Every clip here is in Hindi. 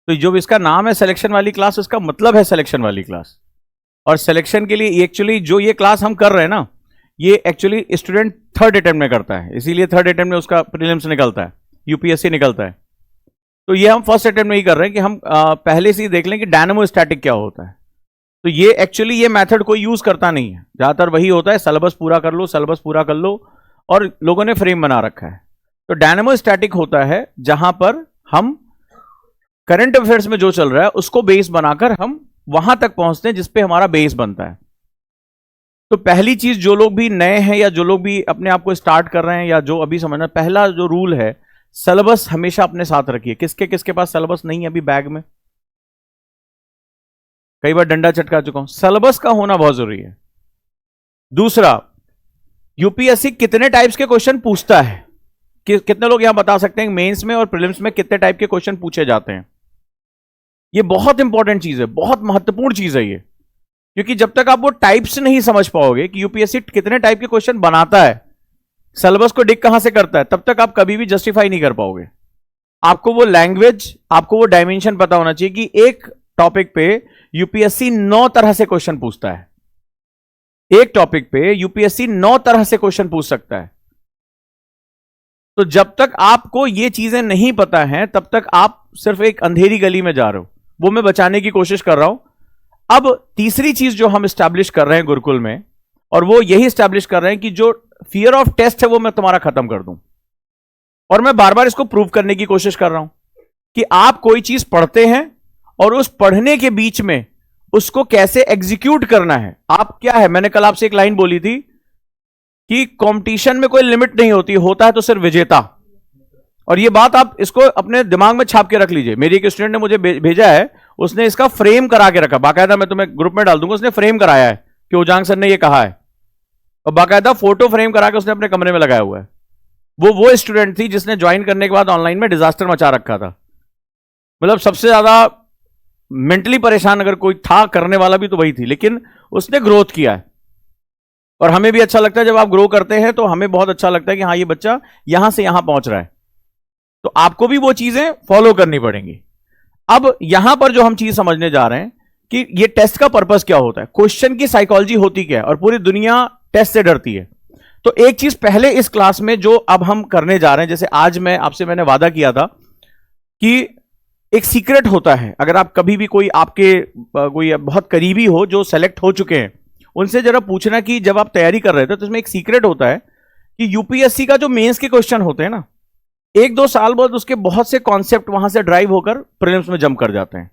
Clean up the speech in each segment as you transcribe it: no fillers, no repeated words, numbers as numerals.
तो जो इसका नाम है सिलेक्शन वाली क्लास, उसका मतलब है सिलेक्शन वाली क्लास। और सिलेक्शन के लिए एक्चुअली जो ये क्लास हम कर रहे हैं ना, ये एक्चुअली स्टूडेंट थर्ड अटेम्प्ट में करता है, इसीलिए थर्ड अटेम्प्ट में उसका प्रीलिम्स निकलता है, यूपीएससी निकलता है। तो ये हम फर्स्ट अटेम्प्ट में ही कर रहे हैं कि हम पहले से ही देख लें कि डायनामो स्टैटिक क्या होता है। तो ये एक्चुअली ये मेथड कोई यूज करता नहीं है, ज्यादातर वही होता है सिलेबस पूरा कर लो, सिलेबस पूरा कर लो, और लोगों ने फ्रेम बना रखा है। तो डायनामो स्टैटिक होता है जहां पर हम करंट अफेयर्स में जो चल रहा है उसको बेस बनाकर हम वहां तक पहुंचते हैं जिसपे हमारा बेस बनता है। तो पहली चीज, जो लोग भी नए हैं या जो लोग भी अपने आप को स्टार्ट कर रहे हैं या जो अभी समझना, पहला जो रूल है, सिलेबस हमेशा अपने साथ रखिए। किसके किसके पास सिलेबस नहीं है अभी बैग में? कई बार डंडा चटका चुका हूं। सिलेबस का होना बहुत जरूरी है। दूसरा, यूपीएससी कितने टाइप्स के क्वेश्चन पूछता है? कितने लोग यहां बता सकते हैं मेंस में और प्रीलिम्स में कितने टाइप के क्वेश्चन पूछे जाते हैं? ये बहुत इंपॉर्टेंट चीज है, बहुत महत्वपूर्ण चीज है ये, क्योंकि जब तक आप वो टाइप्स नहीं समझ पाओगे कि यूपीएससी कितने टाइप के क्वेश्चन बनाता है, सिलेबस को डिक कहां से करता है, तब तक आप कभी भी जस्टिफाई नहीं कर पाओगे। आपको वो लैंग्वेज, आपको वो डायमेंशन पता होना चाहिए कि एक टॉपिक पे यूपीएससी 9 तरह से क्वेश्चन पूछता है। एक टॉपिक पे यूपीएससी 9 तरह से क्वेश्चन पूछ सकता है। तो जब तक आपको ये चीजें नहीं पता हैं, तब तक आप सिर्फ एक अंधेरी गली में जा रहे हो। वो मैं बचाने की कोशिश कर रहा हूं। अब तीसरी चीज जो हम स्टैब्लिश कर रहे हैं गुरुकुल में, और वो यही स्टैब्लिश कर रहे हैं कि जो फियर ऑफ टेस्ट है वो मैं तुम्हारा खत्म कर दूं। और मैं बार बार इसको प्रूव करने की कोशिश कर रहा हूं कि आप कोई चीज पढ़ते हैं और उस पढ़ने के बीच में उसको कैसे एग्जीक्यूट करना है। आप क्या है, मैंने कल आपसे एक लाइन बोली थी कि कंपटीशन में कोई लिमिट नहीं होती, होता है तो सिर्फ विजेता। और ये बात आप इसको अपने दिमाग में छाप के रख लीजिए। मेरी एक स्टूडेंट ने मुझे भेजा है, उसने इसका फ्रेम करा के रखा, बाकायदा मैं तुम्हें ग्रुप में डाल दूंगा, उसने फ्रेम कराया है कि उजांग सर ने ये कहा है, और बाकायदा फोटो फ्रेम करा के उसने अपने कमरे में लगाया हुआ है। वो स्टूडेंट थी जिसने ज्वाइन करने के बाद ऑनलाइन में डिजास्टर मचा रखा था। मतलब सबसे ज्यादा मेंटली परेशान अगर कोई था करने वाला भी तो वही थी, लेकिन उसने ग्रोथ किया है। और हमें भी अच्छा लगता है जब आप ग्रो करते हैं, तो हमें बहुत अच्छा लगता है कि हाँ ये बच्चा यहां से यहां पहुंच रहा है। तो आपको भी वो चीजें फॉलो करनी पड़ेंगी। अब यहां पर जो हम चीज समझने जा रहे हैं कि ये टेस्ट का पर्पस क्या होता है, क्वेश्चन की साइकोलॉजी होती क्या है, और पूरी दुनिया टेस्ट से डरती है। तो एक चीज पहले इस क्लास में जो अब हम करने जा रहे हैं, जैसे आज मैंने वादा किया था कि एक सीक्रेट होता है, अगर आप कभी भी कोई आपके कोई बहुत करीबी हो जो सेलेक्ट हो चुके हैं, उनसे जरा पूछना कि जब आप तैयारी कर रहे थे तो इसमें एक सीक्रेट होता है कि यूपीएससी का जो मेंस के क्वेश्चन होते हैं ना, 1-2 साल बाद उसके बहुत से कॉन्सेप्ट वहां से ड्राइव होकर प्रीलिम्स में जंप कर जाते हैं।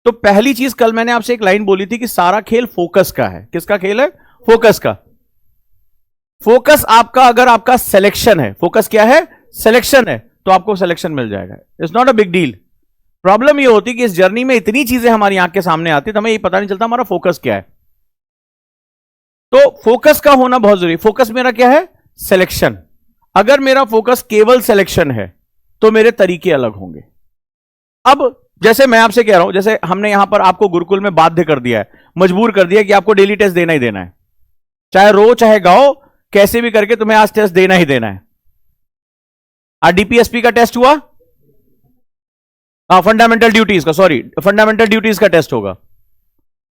तो पहली चीज, कल मैंने आपसे एक लाइन बोली थी कि सारा खेल फोकस का है। किसका खेल है? फोकस का। फोकस आपका, अगर आपका सिलेक्शन है, फोकस क्या है? सिलेक्शन है, तो आपको सिलेक्शन मिल जाएगा। It's not a big deal. Problem ये होती कि इस जर्नी में इतनी चीजें हमारी आंख के सामने आती, तो हमें ये पता नहीं चलता हमारा फोकस क्या है। तो फोकस का होना बहुत जरूरी। फोकस मेरा क्या है? सिलेक्शन। अगर मेरा फोकस केवल सिलेक्शन है तो मेरे तरीके अलग होंगे। अब जैसे मैं आपसे कह रहा हूं, जैसे हमने यहां पर आपको गुरुकुल में बाध्य कर दिया है, मजबूर कर दिया कि आपको डेली टेस्ट देना ही देना है, चाहे रो चाहे गाओ, कैसे भी करके तुम्हें आज टेस्ट देना ही देना है। आज डीपीएसपी का टेस्ट हुआ, फंडामेंटल ड्यूटीज का, सॉरी फंडामेंटल ड्यूटीज का टेस्ट होगा।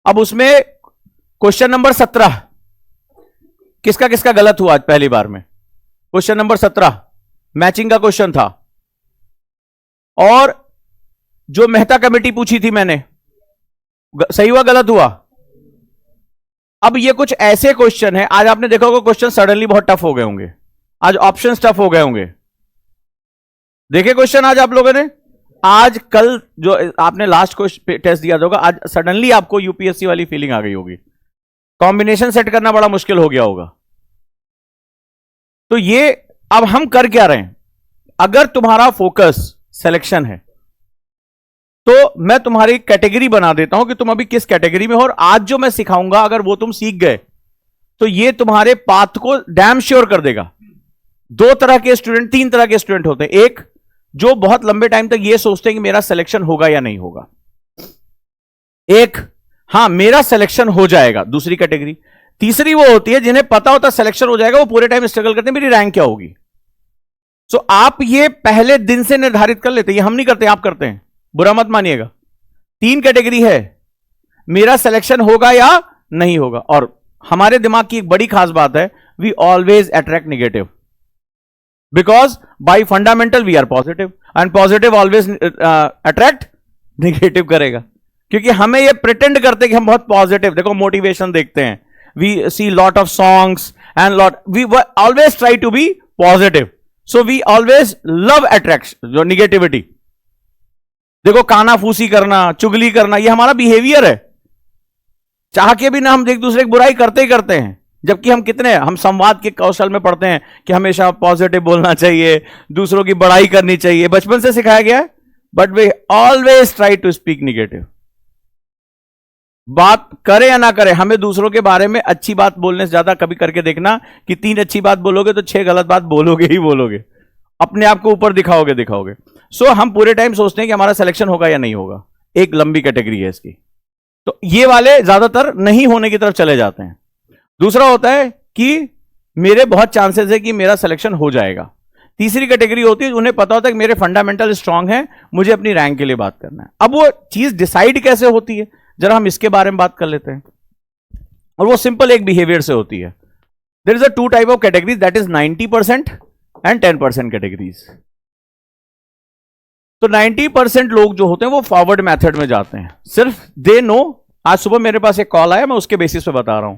अब उसमें क्वेश्चन नंबर 17 किसका किसका गलत हुआ आज पहली बार में? क्वेश्चन नंबर 17 मैचिंग का क्वेश्चन था, और जो मेहता कमेटी पूछी थी मैंने, सही हुआ गलत हुआ? अब ये कुछ ऐसे क्वेश्चन है, आज आपने देखा होगा क्वेश्चन सडनली बहुत टफ हो गए होंगे, आज ऑप्शन टफ हो गए होंगे। देखे क्वेश्चन आज आप लोगों ने? आज कल जो आपने लास्ट टेस्ट दिया होगा, आज सडनली आपको यूपीएससी वाली फीलिंग आ गई होगी, कॉम्बिनेशन सेट करना बड़ा मुश्किल हो गया होगा। तो ये अब हम कर क्या रहे हैं? अगर तुम्हारा फोकस सिलेक्शन है तो मैं तुम्हारी कैटेगरी बना देता हूं कि तुम अभी किस कैटेगरी में हो, और आज जो मैं सिखाऊंगा अगर वो तुम सीख गए तो ये तुम्हारे पाथ को डैम श्योर कर देगा। 2 तरह के स्टूडेंट, 3 तरह के स्टूडेंट होते हैं। एक जो बहुत लंबे टाइम तक ये सोचते हैं कि मेरा सिलेक्शन होगा या नहीं होगा, एक हां मेरा सिलेक्शन हो जाएगा, दूसरी कैटेगरी। तीसरी वो होती है जिन्हें पता होता सिलेक्शन हो जाएगा, वो पूरे टाइम स्ट्रगल करते हैं मेरी रैंक क्या होगी। सो आप ये पहले दिन से निर्धारित कर लेते हैं, ये हम नहीं करते, आप करते हैं बुरा मत मानिएगा, 3 कैटेगरी है, मेरा सिलेक्शन होगा या नहीं होगा। और हमारे दिमाग की एक बड़ी खास बात है, we always attract negative because by fundamental we are positive and positive always attract negative करेगा, क्योंकि हमें ये प्रिटेंड करते कि हम बहुत पॉजिटिव, देखो मोटिवेशन देखते हैं, we see lot of songs and lot, we always try to be positive, so we always love attraction जो निगेटिविटी। देखो कानाफूसी करना, चुगली करना, ये हमारा बिहेवियर है, चाह के भी ना हम एक दूसरे की बुराई करते ही करते हैं, जबकि हम संवाद के कौशल में पढ़ते हैं कि हमेशा पॉजिटिव बोलना चाहिए, दूसरों की बड़ाई करनी चाहिए, बचपन से सिखाया गया है, but we always try to speak negative. बात करें या ना करें, हमें दूसरों के बारे में अच्छी बात बोलने से ज्यादा कभी करके देखना कि 3 अच्छी बात बोलोगे तो 6 गलत बात बोलोगे ही बोलोगे, अपने आप को ऊपर दिखाओगे। सो हम पूरे टाइम सोचते हैं कि हमारा सिलेक्शन होगा या नहीं होगा, एक लंबी कैटेगरी है इसकी, तो ये वाले ज्यादातर नहीं होने की तरफ चले जाते हैं। दूसरा होता है कि मेरे बहुत चांसेस है कि मेरा सिलेक्शन हो जाएगा। तीसरी कैटेगरी होती है, उन्हें पता होता है कि मेरे फंडामेंटल स्ट्रांग हैं, मुझे अपनी रैंक के लिए बात करना है। अब वो चीज डिसाइड कैसे होती है, जरा हम इसके बारे में बात कर लेते हैं, और वो सिंपल एक बिहेवियर से होती है। There is a 2 type of categories, that is 90% and 10% categories. तो 90% लोग जो होते हैं वो फॉरवर्ड मेथड में जाते हैं, सिर्फ दे नो। आज सुबह मेरे पास एक कॉल आया, मैं उसके बेसिस पे बता रहा हूं,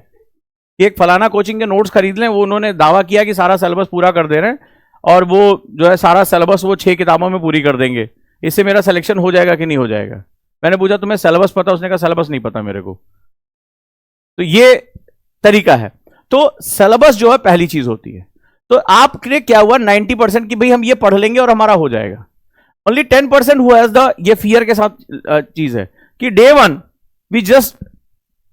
एक फलाना कोचिंग के नोट्स खरीद लें, वो उन्होंने दावा किया कि सारा सिलेबस पूरा कर दे रहे हैं, और वो जो है सारा सिलेबस वो 6 किताबों में पूरी कर देंगे, इससे मेरा सिलेक्शन हो जाएगा कि नहीं हो जाएगा। मैंने पूछा तुम्हें सिलेबस पता? उसने कहा सिलेबस नहीं पता मेरे को। तो ये तरीका है। तो सिलेबस जो है पहली चीज होती है। तो आपके क्या हुआ 90% की भाई हम ये पढ़ लेंगे और हमारा हो जाएगा। ओनली 10% हुआ एज द, ये फियर के साथ चीज है कि day 1 we just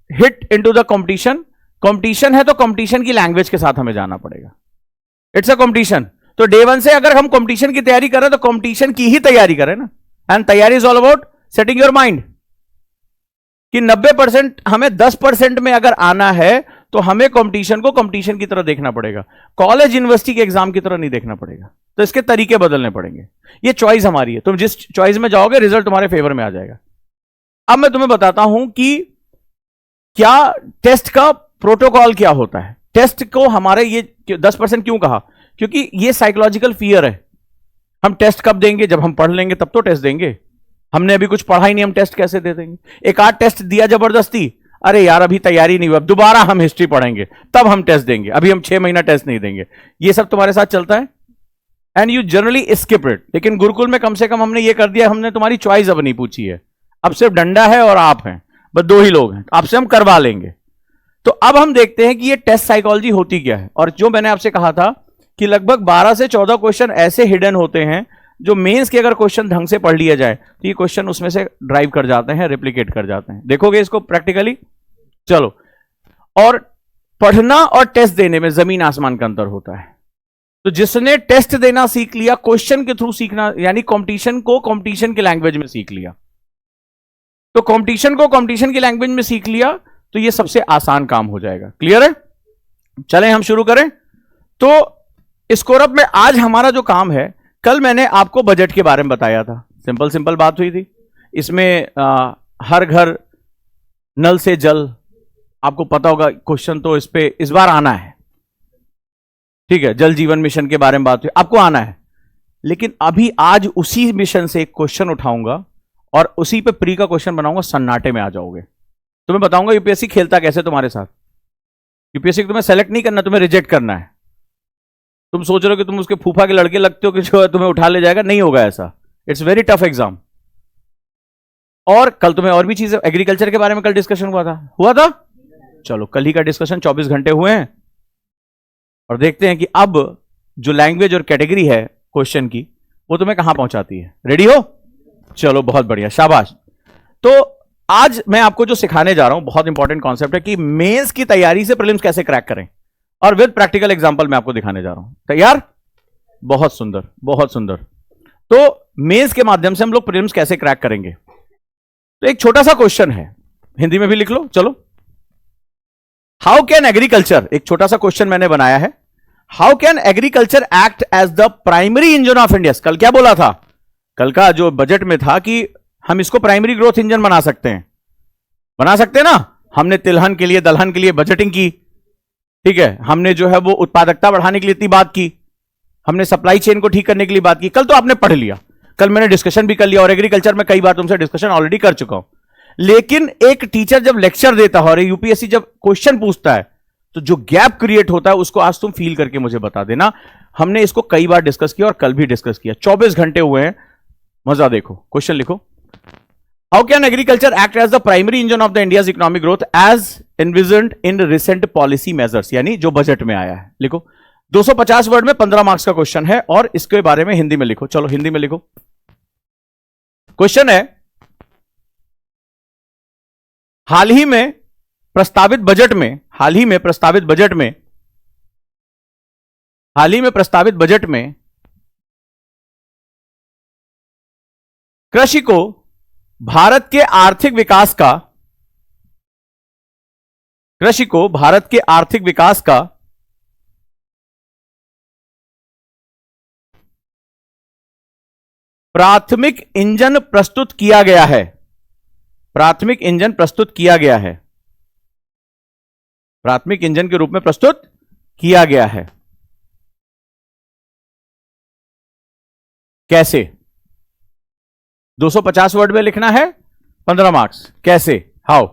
hit into the competition. Competition है तो कंपटीशन की लैंग्वेज के साथ हमें जाना पड़ेगा, इट्स अ कंपटीशन। तो डे 1 से अगर हम कंपटीशन की तैयारी करें तो कंपटीशन की ही तैयारी करें ना, एंड तैयारी is all about setting your mind कि 90% हमें 10% में अगर आना है तो हमें कंपटीशन को कंपटीशन की तरह देखना पड़ेगा, कॉलेज यूनिवर्सिटी के एग्जाम की तरह नहीं देखना पड़ेगा। तो इसके तरीके बदलने पड़ेंगे, ये चॉइस हमारी है, तुम जिस चॉइस में जाओगे रिजल्ट तुम्हारे फेवर में आ जाएगा। अब मैं तुम्हें बताता हूं कि क्या टेस्ट का प्रोटोकॉल क्या होता है। टेस्ट को हमारे ये 10% क्यों कहा, क्योंकि ये साइकोलॉजिकल फियर है। हम टेस्ट कब देंगे, जब हम पढ़ लेंगे तब तो टेस्ट देंगे। हमने अभी कुछ पढ़ा ही नहीं, हम टेस्ट कैसे दे देंगे। एक आध टेस्ट दिया जबरदस्ती, अरे यार अभी तैयारी नहीं हुई, अब दोबारा हम हिस्ट्री पढ़ेंगे तब हम टेस्ट देंगे, अभी हम 6 महीना टेस्ट नहीं देंगे। ये सब तुम्हारे साथ चलता है and you generally skip it. लेकिन गुरुकुल में कम से कम हमने ये कर दिया, हमने तुम्हारी चॉइस अब नहीं पूछी है, अब सिर्फ डंडा है और आप हैं, बस 2 ही लोग हैं, आपसे हम करवा लेंगे। तो अब हम देखते हैं कि ये टेस्ट साइकोलॉजी होती क्या है। और जो मैंने आपसे कहा था कि लगभग 12 से 14 क्वेश्चन ऐसे हिडन होते हैं जो मेंस के अगर क्वेश्चन ढंग से पढ़ लिया जाए तो ये क्वेश्चन उसमें से ड्राइव कर जाते हैं, रेप्लिकेट कर जाते हैं। देखोगे इसको प्रैक्टिकली। चलो, और पढ़ना और टेस्ट देने में जमीन आसमान का अंतर होता है। तो जिसने टेस्ट देना सीख लिया, क्वेश्चन के थ्रू सीखना, यानी कंपटीशन को कंपटीशन की लैंग्वेज में सीख लिया, तो कंपटीशन को कंपटीशन की लैंग्वेज में सीख लिया तो ये सबसे आसान काम हो जाएगा। क्लियर है? चलें हम शुरू करें। तो स्कोरअप में आज हमारा जो काम है, कल मैंने आपको बजट के बारे में बताया था, सिंपल बात हुई थी। इसमें हर घर नल से जल, आपको पता होगा क्वेश्चन तो इस पे इस बार आना है, ठीक है। जल जीवन मिशन के बारे में बात हुई, आपको आना है। लेकिन अभी आज उसी मिशन से एक क्वेश्चन उठाऊंगा और उसी पे प्री का क्वेश्चन बनाऊंगा, सन्नाटे में आ जाओगे। तुम्हें बताऊंगा यूपीएससी खेलता कैसे तुम्हारे साथ। यूपीएससी को तुम्हें सेलेक्ट नहीं करना, तुम्हें रिजेक्ट करना है। तुम सोच रहे हो कि तुम उसके फूफा के लड़के लगते हो कि जो तुम्हें उठा ले जाएगा, नहीं होगा ऐसा। It's very tough exam. और कल तुम्हें और भी चीजें, एग्रीकल्चर के बारे में कल डिस्कशन हुआ था। चलो कल ही का डिस्कशन 24 घंटे हुए हैं, और देखते हैं कि अब जो लैंग्वेज और कैटेगरी है क्वेश्चन की वो तुम्हें कहां पहुंचाती है। रेडी हो? चलो बहुत बढ़िया, शाबाश। तो आज मैं आपको जो सिखाने जा रहा हूं बहुत इंपॉर्टेंट कॉन्सेप्ट है कि मेंस की तैयारी से प्रीलिम्स कैसे क्रैक करें, और विद प्रैक्टिकल एग्जांपल मैं आपको दिखाने जा रहा हूं। तैयार? बहुत सुंदर, बहुत सुंदर। तो मेंस के माध्यम से हम लोग प्रीलिम्स कैसे क्रैक करेंगे। तो एक छोटा सा क्वेश्चन है, हिंदी में भी लिख लो। चलो, हाउ कैन एग्रीकल्चर, एक छोटा सा क्वेश्चन मैंने बनाया है, how can agriculture act as the primary engine of India. कल क्या बोला था? कल का जो बजट में था कि हम इसको प्राइमरी ग्रोथ इंजन बना सकते हैं, बना सकते हैं ना। हमने तिलहन के लिए, दलहन के लिए बजटिंग की, ठीक है, हमने जो है वो उत्पादकता बढ़ाने के लिए इतनी बात की, हमने सप्लाई चेन को ठीक करने के लिए बात की। कल तो आपने पढ़ लिया, कल मैंने डिस्कशन भी कर लिया, और एग्रीकल्चर में कई बार तुमसे डिस्कशन ऑलरेडी कर चुका हूं। लेकिन एक टीचर जब लेक्चर देता है और यूपीएससी जब क्वेश्चन पूछता है, तो जो गैप क्रिएट होता है उसको आज तुम फील करके मुझे बता देना। हमने इसको कई बार डिस्कस किया और कल भी डिस्कस किया, 24 घंटे हुए हैं, मजा देखो। क्वेश्चन लिखो, how can agriculture act as the primary engine of the India's economic growth as envisioned in recent policy measures, यानी जो बजट में आया है। लिखो, 250 वर्ड में 15 मार्क्स का क्वेश्चन है और इसके बारे में हिंदी में लिखो। चलो हिंदी में लिखो। क्वेश्चन है, हाल ही में प्रस्तावित बजट में कृषि को भारत के आर्थिक विकास का प्राथमिक इंजन प्रस्तुत किया गया है। प्राथमिक इंजन के रूप में प्रस्तुत किया गया है। कैसे? 250 वर्ड में लिखना है, 15 मार्क्स। कैसे? हाउ?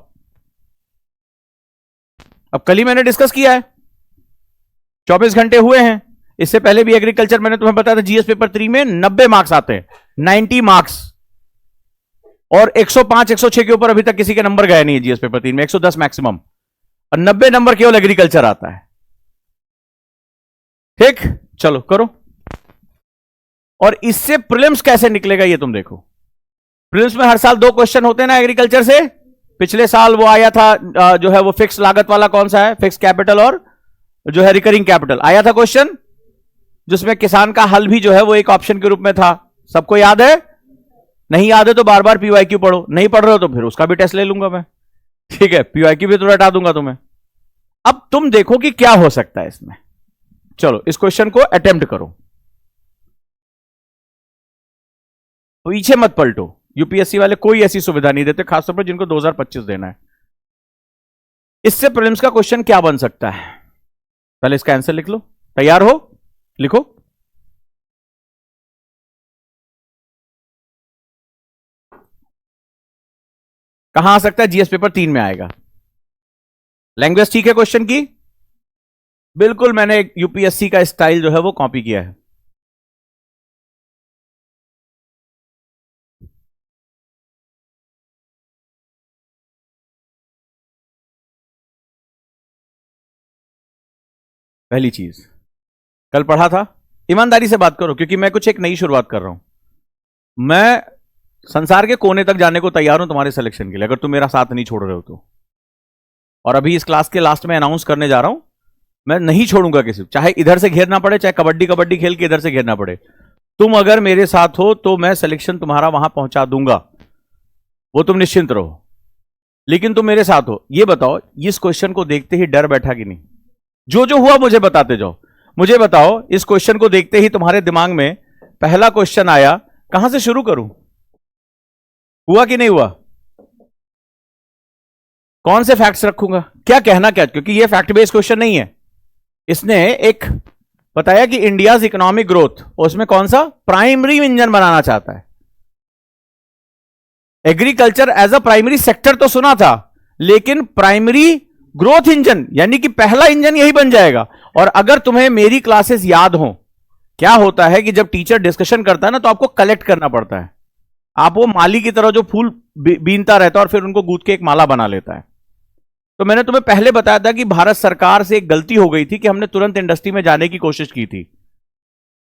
अब कल ही मैंने डिस्कस किया है, 24 घंटे हुए हैं। इससे पहले भी एग्रीकल्चर मैंने तुम्हें बताया था, जीएस पेपर 3 में 90 मार्क्स आते हैं, 90 मार्क्स, और 105 106 के ऊपर अभी तक किसी के नंबर गए नहीं है जीएस पेपर 3 में, 110 मैक्सिमम, और 90 नंबर केवल एग्रीकल्चर आता है। ठीक, चलो करो। और इससे प्रीलिम्स कैसे निकलेगा ये तुम देखो। प्रीलिम्स में हर साल 2 क्वेश्चन होते हैं ना एग्रीकल्चर से। पिछले साल वो आया था जो है वो फिक्स लागत वाला, कौन सा है, फिक्स कैपिटल, और जो है रिकरिंग कैपिटल आया था क्वेश्चन, जिसमें किसान का हल भी जो है वो एक ऑप्शन के रूप में था। सबको याद है? नहीं याद है तो बार बार पीवाईक्यू पढ़ो, नहीं पढ़ रहे हो तो फिर उसका भी टेस्ट ले लूंगा मैं, ठीक है, पीवाईक्यू भी तो हटा दूंगा तुम्हें। अब तुम देखो कि क्या हो सकता है इसमें। चलो इस क्वेश्चन को अटेम्प्ट करो, पीछे मत पलटो। यूपीएससी वाले कोई ऐसी सुविधा नहीं देते, खासतौर पर जिनको 2025 देना है। इससे प्रीलिम्स का क्वेश्चन क्या बन सकता है, पहले इसका आंसर लिख लो। तैयार हो? लिखो। कहां आ सकता है? जीएस पेपर 3 में आएगा। लैंग्वेज ठीक है क्वेश्चन की? बिल्कुल, मैंने यूपीएससी का स्टाइल जो है वो कॉपी किया है। पहली चीज, कल पढ़ा था, ईमानदारी से बात करो, क्योंकि मैं कुछ एक नई शुरुआत कर रहा हूं। मैं संसार के कोने तक जाने को तैयार हूं तुम्हारे सिलेक्शन के लिए, अगर तुम मेरा साथ नहीं छोड़ रहे हो तो। और अभी इस क्लास के लास्ट में अनाउंस करने जा रहा हूं, मैं नहीं छोड़ूंगा किसी, चाहे इधर से घेरना पड़े, चाहे कबड्डी खेल के इधर से घेरना पड़े। तुम अगर मेरे साथ हो तो मैं सिलेक्शन तुम्हारा वहां पहुंचा दूंगा, वो तुम निश्चिंत रहो। लेकिन तुम मेरे साथ हो। ये बताओ, इस क्वेश्चन को देखते ही डर बैठा कि नहीं? जो जो हुआ मुझे बताते जाओ। मुझे बताओ, इस क्वेश्चन को देखते ही तुम्हारे दिमाग में पहला क्वेश्चन आया, कहां से शुरू करूं? हुआ कि नहीं हुआ? कौन से फैक्ट्स रखूंगा, क्या कहना क्या? क्योंकि ये फैक्ट बेस्ड क्वेश्चन नहीं है। इसने एक बताया कि इंडियाज इकोनॉमिक ग्रोथ, उसमें कौन सा प्राइमरी इंजन बनाना चाहता है। Agriculture as a primary sector तो सुना था, लेकिन प्राइमरी ग्रोथ इंजन यानी कि पहला इंजन यही बन जाएगा। और अगर तुम्हें मेरी क्लासेस याद हो, क्या होता है कि जब टीचर डिस्कशन करता है ना, तो आपको कलेक्ट करना पड़ता है। आप वो माली की तरह जो फूल बीनता रहता है और फिर उनको गूंथ के एक माला बना लेता है। तो मैंने तुम्हें पहले बताया था कि भारत सरकार से एक गलती हो गई थी कि हमने तुरंत इंडस्ट्री में जाने की कोशिश की थी।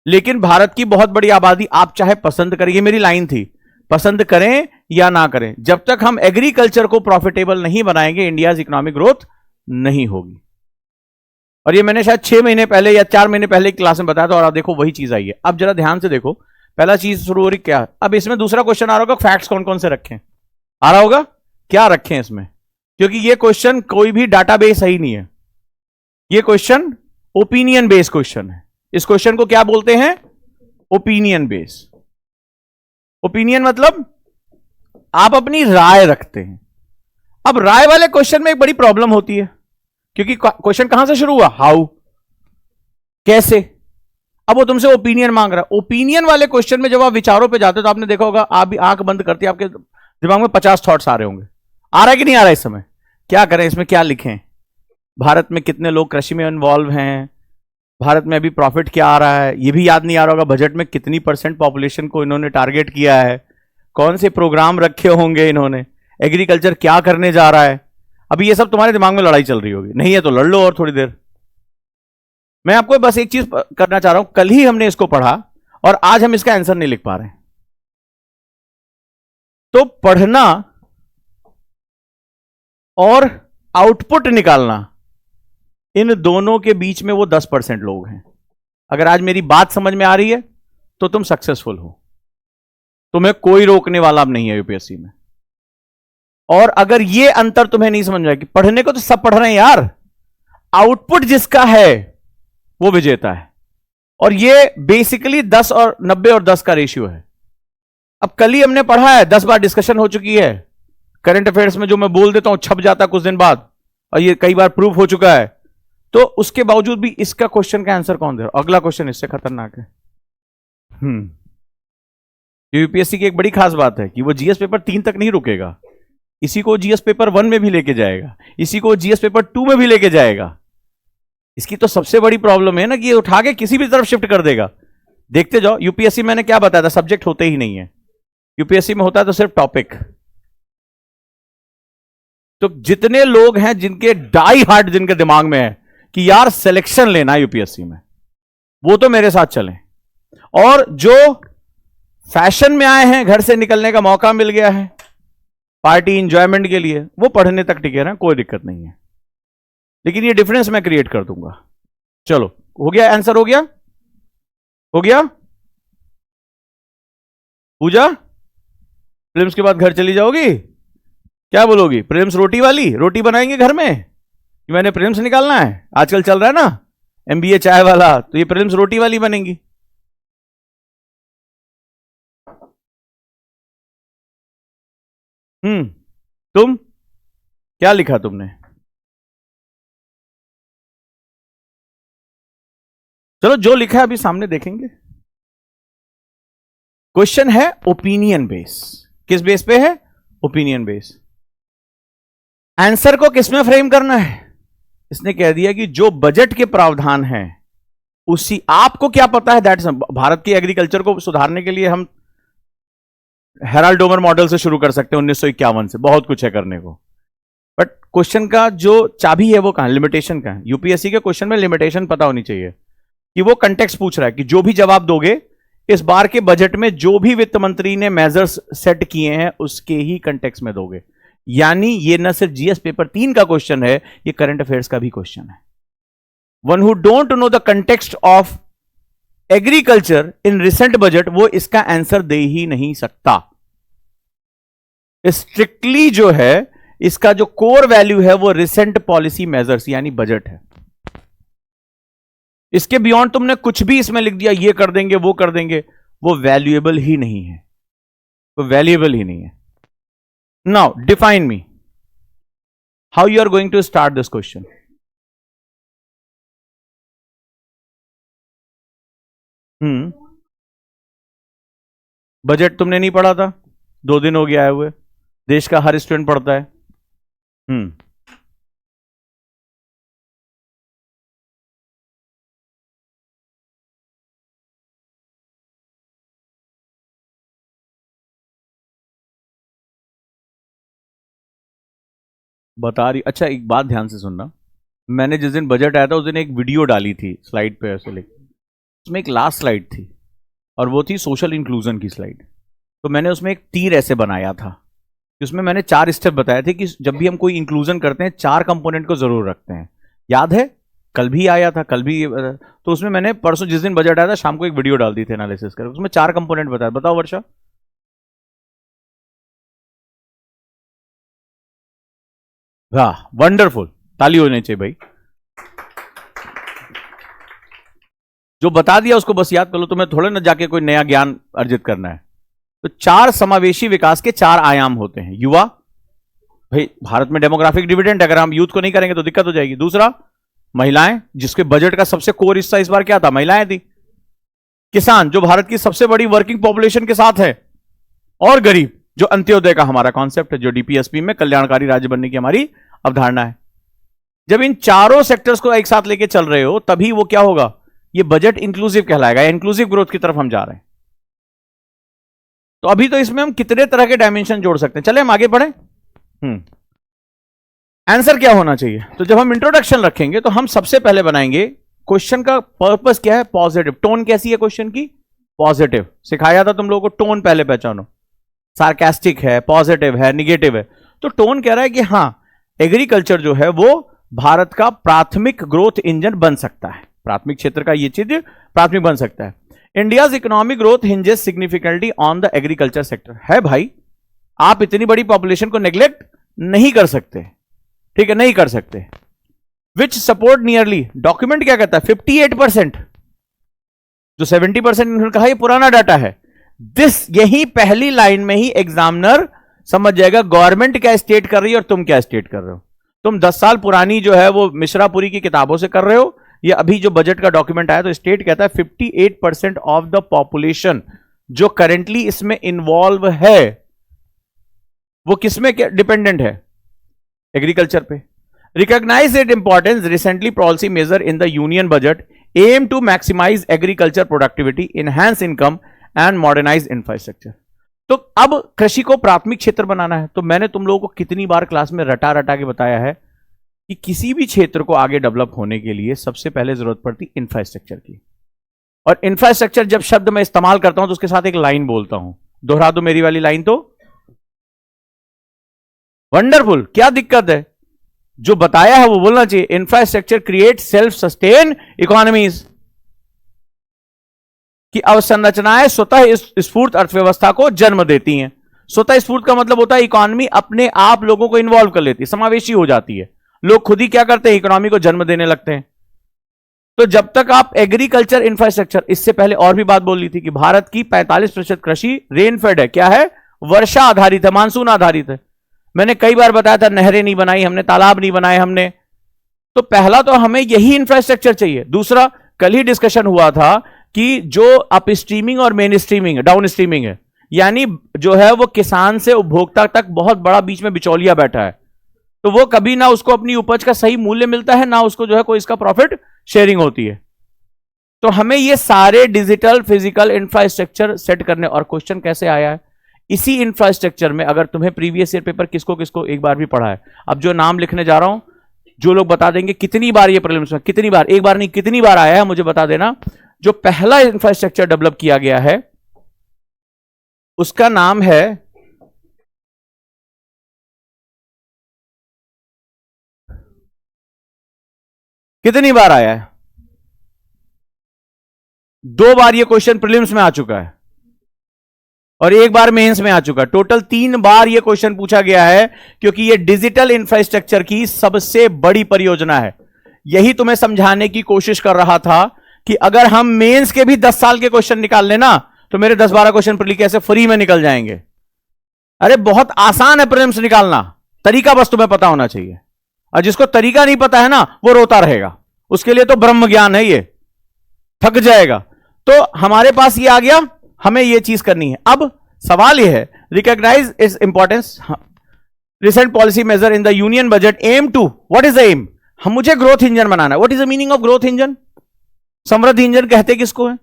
लेकिन भारत की बहुत बड़ी आबादी, आप चाहे पसंद करें, ये मेरी लाइन थी, पसंद करें या ना करें, जब तक हम एग्रीकल्चर को प्रॉफिटेबल नहीं बनाएंगे, इंडियाज इकोनॉमिक ग्रोथ नहीं होगी। और ये मैंने शायद 6 महीने पहले या 4 महीने पहले एक क्लास में बताया था, और आप देखो वही चीज आई है। अब जरा ध्यान से देखो, पहला चीज शुरू हो रही क्या। अब इसमें दूसरा क्वेश्चन आ रहा होगा, फैक्ट्स कौन कौन से रखें, आ रहा होगा क्या रखें इसमें, क्योंकि ये क्वेश्चन कोई भी डाटाबेस सही नहीं है। ये क्वेश्चन ओपिनियन बेस्ड क्वेश्चन है। इस क्वेश्चन को क्या बोलते हैं? Opinion base. ओपिनियन मतलब आप अपनी राय रखते हैं। अब राय वाले क्वेश्चन में एक बड़ी प्रॉब्लम होती है, क्योंकि क्वेश्चन कहां से शुरू हुआ, हाउ, कैसे। अब वो तुमसे ओपिनियन मांग रहा है। ओपिनियन वाले क्वेश्चन में जब आप विचारों पे जाते हो तो आपने देखा होगा, आप भी आंख बंद करते, आपके दिमाग में 50 थॉट्स आ रहे होंगे। आ रहा है कि नहीं आ रहा है इस समय? क्या करें, इसमें क्या लिखें, भारत में कितने लोग कृषि में इन्वॉल्व हैं, भारत में अभी प्रॉफिट क्या आ रहा है, ये भी याद नहीं आ रहा होगा, बजट में कितनी % पॉपुलेशन को इन्होंने टारगेट किया है, कौन से प्रोग्राम रखे होंगे इन्होंने, एग्रीकल्चर क्या करने जा रहा है। अभी ये सब तुम्हारे दिमाग में लड़ाई चल रही होगी, नहीं है तो लड़ लो और थोड़ी देर। मैं आपको बस एक चीज करना चाह रहा हूं, कल ही हमने इसको पढ़ा और आज हम इसका आंसर नहीं लिख पा रहे हैं। तो पढ़ना और आउटपुट निकालना, इन दोनों के बीच में वो 10% लोग हैं। अगर आज मेरी बात समझ में आ रही है तो तुम सक्सेसफुल हो, तुम्हें कोई रोकने वाला अब नहीं है यूपीएससी में। और अगर ये अंतर तुम्हें नहीं समझ में आया कि पढ़ने को तो सब पढ़ रहे हैं यार, आउटपुट जिसका है वो विजेता है। और ये बेसिकली 10 और 90 और 10 का रेशियो है। अब कल ही हमने पढ़ा है, 10 बार डिस्कशन हो चुकी है करंट अफेयर्स में, जो मैं बोल देता हूं छप जाता कुछ दिन बाद, और ये कई बार प्रूफ हो चुका है। तो उसके बावजूद भी इसका क्वेश्चन का आंसर कौन दे रहा? अगला क्वेश्चन इससे खतरनाक है। यूपीएससी की एक बड़ी खास बात है कि वो जीएस पेपर 3 तक नहीं रुकेगा, इसी को जीएस पेपर 1 में भी लेके जाएगा, इसी को जीएस पेपर 2 में भी लेके जाएगा। इसकी तो सबसे बड़ी प्रॉब्लम है ना कि ये उठा के किसी भी तरफ शिफ्ट कर देगा। देखते जाओ, यूपीएससी मैंने क्या बताया था, सब्जेक्ट होते ही नहीं है यूपीएससी में, होता है तो सिर्फ टॉपिक। तो जितने लोग हैं जिनके डाई हार्ट जिनके दिमाग में है कि यार सिलेक्शन लेना है यूपीएससी में, वो तो मेरे साथ चलें। और जो फैशन में आए हैं, घर से निकलने का मौका मिल गया है पार्टी इंजॉयमेंट के लिए, वो पढ़ने तक टिके रहे, कोई दिक्कत नहीं है। लेकिन ये डिफरेंस मैं क्रिएट कर दूंगा। चलो, हो गया आंसर, हो गया, हो गया। पूजा, प्रिलिम्स के बाद घर चली जाओगी, क्या बोलोगी? प्रिलिम्स रोटी वाली, रोटी बनाएंगे घर में कि मैंने प्रिलिम्स निकालना है, आजकल चल रहा है ना एमबीए चाय वाला, तो ये प्रिलिम्स रोटी वाली बनेंगी। तुम क्या लिखा तुमने? चलो, जो लिखा है अभी सामने देखेंगे। क्वेश्चन है ओपिनियन बेस। किस बेस पे है? Opinion base. आंसर को किसमें फ्रेम करना है? इसने कह दिया कि जो बजट के प्रावधान हैं उसी, आपको क्या पता है दैट्स, भारत की एग्रीकल्चर को सुधारने के लिए हम हेराल्ड डोमर मॉडल से शुरू कर सकते हैं 1951 से, बहुत कुछ है करने को। बट क्वेश्चन का जो चाबी है वो कहां, लिमिटेशन का है। यूपीएससी के क्वेश्चन में लिमिटेशन पता होनी चाहिए कि वो कंटेक्स्ट पूछ रहा है कि जो भी जवाब दोगे इस बार के बजट में जो भी वित्त मंत्री ने मेजर्स सेट किए हैं उसके ही कंटेक्स्ट में दोगे। यानी ये न सिर्फ जीएस पेपर 3 का क्वेश्चन है, ये करंट अफेयर्स का भी क्वेश्चन है। One who don't know the context of agriculture in recent budget, वो इसका आंसर दे ही नहीं सकता। स्ट्रिक्टली जो है इसका जो कोर वैल्यू है वो रिसेंट पॉलिसी मेजर्स यानी बजट है। इसके बियॉन्ड तुमने कुछ भी इसमें लिख दिया, ये कर देंगे वो कर देंगे, वो वैल्यूएबल ही नहीं है, वो वैल्यूएबल ही नहीं है। Now define me how you are going to start this question. Budget तुमने नहीं पढ़ा था, 2 दिन हो गया आए हुए, देश का हर स्टूडेंट पढ़ता है। बता रही, अच्छा एक बात ध्यान से सुनना, मैंने जिस दिन बजट आया था उस दिन एक वीडियो डाली थी स्लाइड पे ऐसे लेके, उसमें एक लास्ट स्लाइड थी और वो थी सोशल इंक्लूजन की स्लाइड। तो मैंने उसमें एक तीर ऐसे बनाया था, उसमें मैंने 4 स्टेप बताए थे कि जब भी हम कोई इंक्लूजन करते हैं 4 कंपोनेंट को जरूर रखते हैं। याद है? कल भी आया था, कल भी, तो उसमें मैंने परसों जिस दिन बजट आया था शाम को एक वीडियो डाल दी थी एनालिसिस कर, उसमें 4 कंपोनेंट बताया। बताओ वर्षा। वाह, वंडरफुल, ताली होनी चाहिए भाई। जो बता दिया उसको बस याद कर लो, तुम्हें थोड़ा ना जाके कोई नया ज्ञान अर्जित करना है। तो चार समावेशी विकास के चार आयाम होते हैं। युवा, भाई भारत में डेमोग्राफिक डिविडेंड, अगर हम यूथ को नहीं करेंगे तो दिक्कत हो जाएगी। दूसरा, महिलाएं, जिसके बजट का सबसे कोर हिस्सा इस बार क्या था, महिलाएं थी। किसान, जो भारत की सबसे बड़ी वर्किंग पॉपुलेशन के साथ है। और गरीब, जो अंत्योदय का हमारा कॉन्सेप्ट है, जो डीपीएसपी में कल्याणकारी राज्य बनने की हमारी अवधारणा है। जब इन चारों सेक्टर्स को एक साथ लेके चल रहे हो तभी वो क्या होगा, ये बजट इंक्लूसिव कहलाएगा, इंक्लूसिव ग्रोथ की तरफ हम जा रहे हैं। तो अभी तो इसमें हम कितने तरह के डायमेंशन जोड़ सकते हैं, चले हम आगे बढ़े। आंसर क्या होना चाहिए, तो जब हम इंट्रोडक्शन रखेंगे तो हम सबसे पहले बनाएंगे क्वेश्चन का पर्पस क्या है, पॉजिटिव। टोन कैसी है क्वेश्चन की, पॉजिटिव। सिखाया था तुम लोगों को, टोन पहले पहचानो, सार्कास्टिक है, पॉजिटिव है, निगेटिव है। तो टोन कह रहा है कि हां, एग्रीकल्चर जो है वो भारत का प्राथमिक ग्रोथ इंजन बन सकता है, प्राथमिक क्षेत्र का ये चीज प्राथमिक बन सकता है। India's economic growth hinges significantly on the agriculture sector. है भाई, आप इतनी बड़ी पॉपुलेशन को नेग्लेक्ट नहीं कर सकते, ठीक है, नहीं कर सकते। विच सपोर्ट नियरली, डॉक्यूमेंट क्या कहता है, 58%। जो 70% इन्होंने कहा ये पुराना डाटा है। दिस, यही पहली लाइन में ही एग्जामिनर समझ जाएगा गवर्नमेंट क्या स्टेट कर रही है और तुम क्या स्टेट कर रहे हो। तुम 10 साल पुरानी जो है वो मिश्रापुरी की किताबों से कर रहे हो, या अभी जो बजट का डॉक्यूमेंट आया तो स्टेट कहता है 58% ऑफ द पॉपुलेशन जो करेंटली इसमें इन्वॉल्व है वो किसमें डिपेंडेंट है, एग्रीकल्चर पे। Recognise it importance, recently policy measure in the union budget aim to maximise agriculture productivity, enhance income and modernise infrastructure. तो अब कृषि को प्राथमिक क्षेत्र बनाना है। तो मैंने तुम लोगों को कितनी बार क्लास में रटा रटा के बताया है कि किसी भी क्षेत्र को आगे डेवलप होने के लिए सबसे पहले जरूरत पड़ती इंफ्रास्ट्रक्चर की। और इंफ्रास्ट्रक्चर जब शब्द मैं इस्तेमाल करता हूं तो उसके साथ एक लाइन बोलता हूं, दोहरा दो मेरी वाली लाइन तो। वंडरफुल, क्या दिक्कत है, जो बताया है वो बोलना चाहिए। Infrastructure create self sustain economies की अवसंरचनाएं स्वतः स्फूर्त अर्थव्यवस्था को जन्म देती हैं। स्वतः स्फूर्त का मतलब होता है इकोनॉमी अपने आप लोगों को इन्वॉल्व कर लेती है, समावेशी हो जाती है। लोग खुद ही क्या करते हैं, इकोनॉमी को जन्म देने लगते हैं। तो जब तक आप एग्रीकल्चर इंफ्रास्ट्रक्चर, इससे पहले और भी बात बोली थी कि भारत की 45% कृषि रेनफेड है, क्या है, वर्षा आधारित है, मानसून आधारित है। मैंने कई बार बताया था, नहरें नहीं बनाई हमने, तालाब नहीं बनाए हमने। तो पहला तो हमें यही इंफ्रास्ट्रक्चर चाहिए। दूसरा, कल ही डिस्कशन हुआ था कि जो अप स्ट्रीमिंग और मेन स्ट्रीमिंग है, डाउन स्ट्रीमिंग है, यानी जो है वो किसान से उपभोक्ता तक बहुत बड़ा बीच में बिचौलिया बैठा है। तो वो कभी ना उसको अपनी उपज का सही मूल्य मिलता है, ना उसको जो है कोई इसका प्रॉफिट शेयरिंग होती है। तो हमें ये सारे डिजिटल फिजिकल इंफ्रास्ट्रक्चर सेट करने, और क्वेश्चन कैसे आया है इसी इंफ्रास्ट्रक्चर में। अगर तुम्हें प्रीवियस ईयर पेपर किसको किसको एक बार भी पढ़ा है, अब जो नाम लिखने जा रहा हूं, जो लोग बता देंगे कितनी बार ये प्रीलिम्स में, कितनी बार, एक बार नहीं कितनी बार आया है, मुझे बता देना। जो पहला इंफ्रास्ट्रक्चर डेवलप किया गया है उसका नाम है कितनी बार आया है, 2 बार ये क्वेश्चन प्रीलिम्स में आ चुका है और 1 बार मेंस में आ चुका है। टोटल 3 बार ये क्वेश्चन पूछा गया है, क्योंकि ये डिजिटल इंफ्रास्ट्रक्चर की सबसे बड़ी परियोजना है। यही तुम्हें समझाने की कोशिश कर रहा था कि अगर हम मेंस के भी 10 साल के क्वेश्चन निकाल लेना तो मेरे 10-12 क्वेश्चन प्रीलिम्स कैसे फ्री में निकल जाएंगे। अरे बहुत आसान है प्रीलिम्स निकालना, तरीका बस तुम्हें पता होना चाहिए। और जिसको तरीका नहीं पता है ना वो रोता रहेगा, उसके लिए तो ब्रह्म ज्ञान है, ये थक जाएगा। तो हमारे पास ये आ गया, हमें ये चीज करनी है। अब सवाल ये है, recognise is importance, recent policy measure in the union budget aim to, what is the aim, हम मुझे ग्रोथ इंजन बनाना है। What is the meaning of growth engine, समृद्ध इंजन कहते किसको है?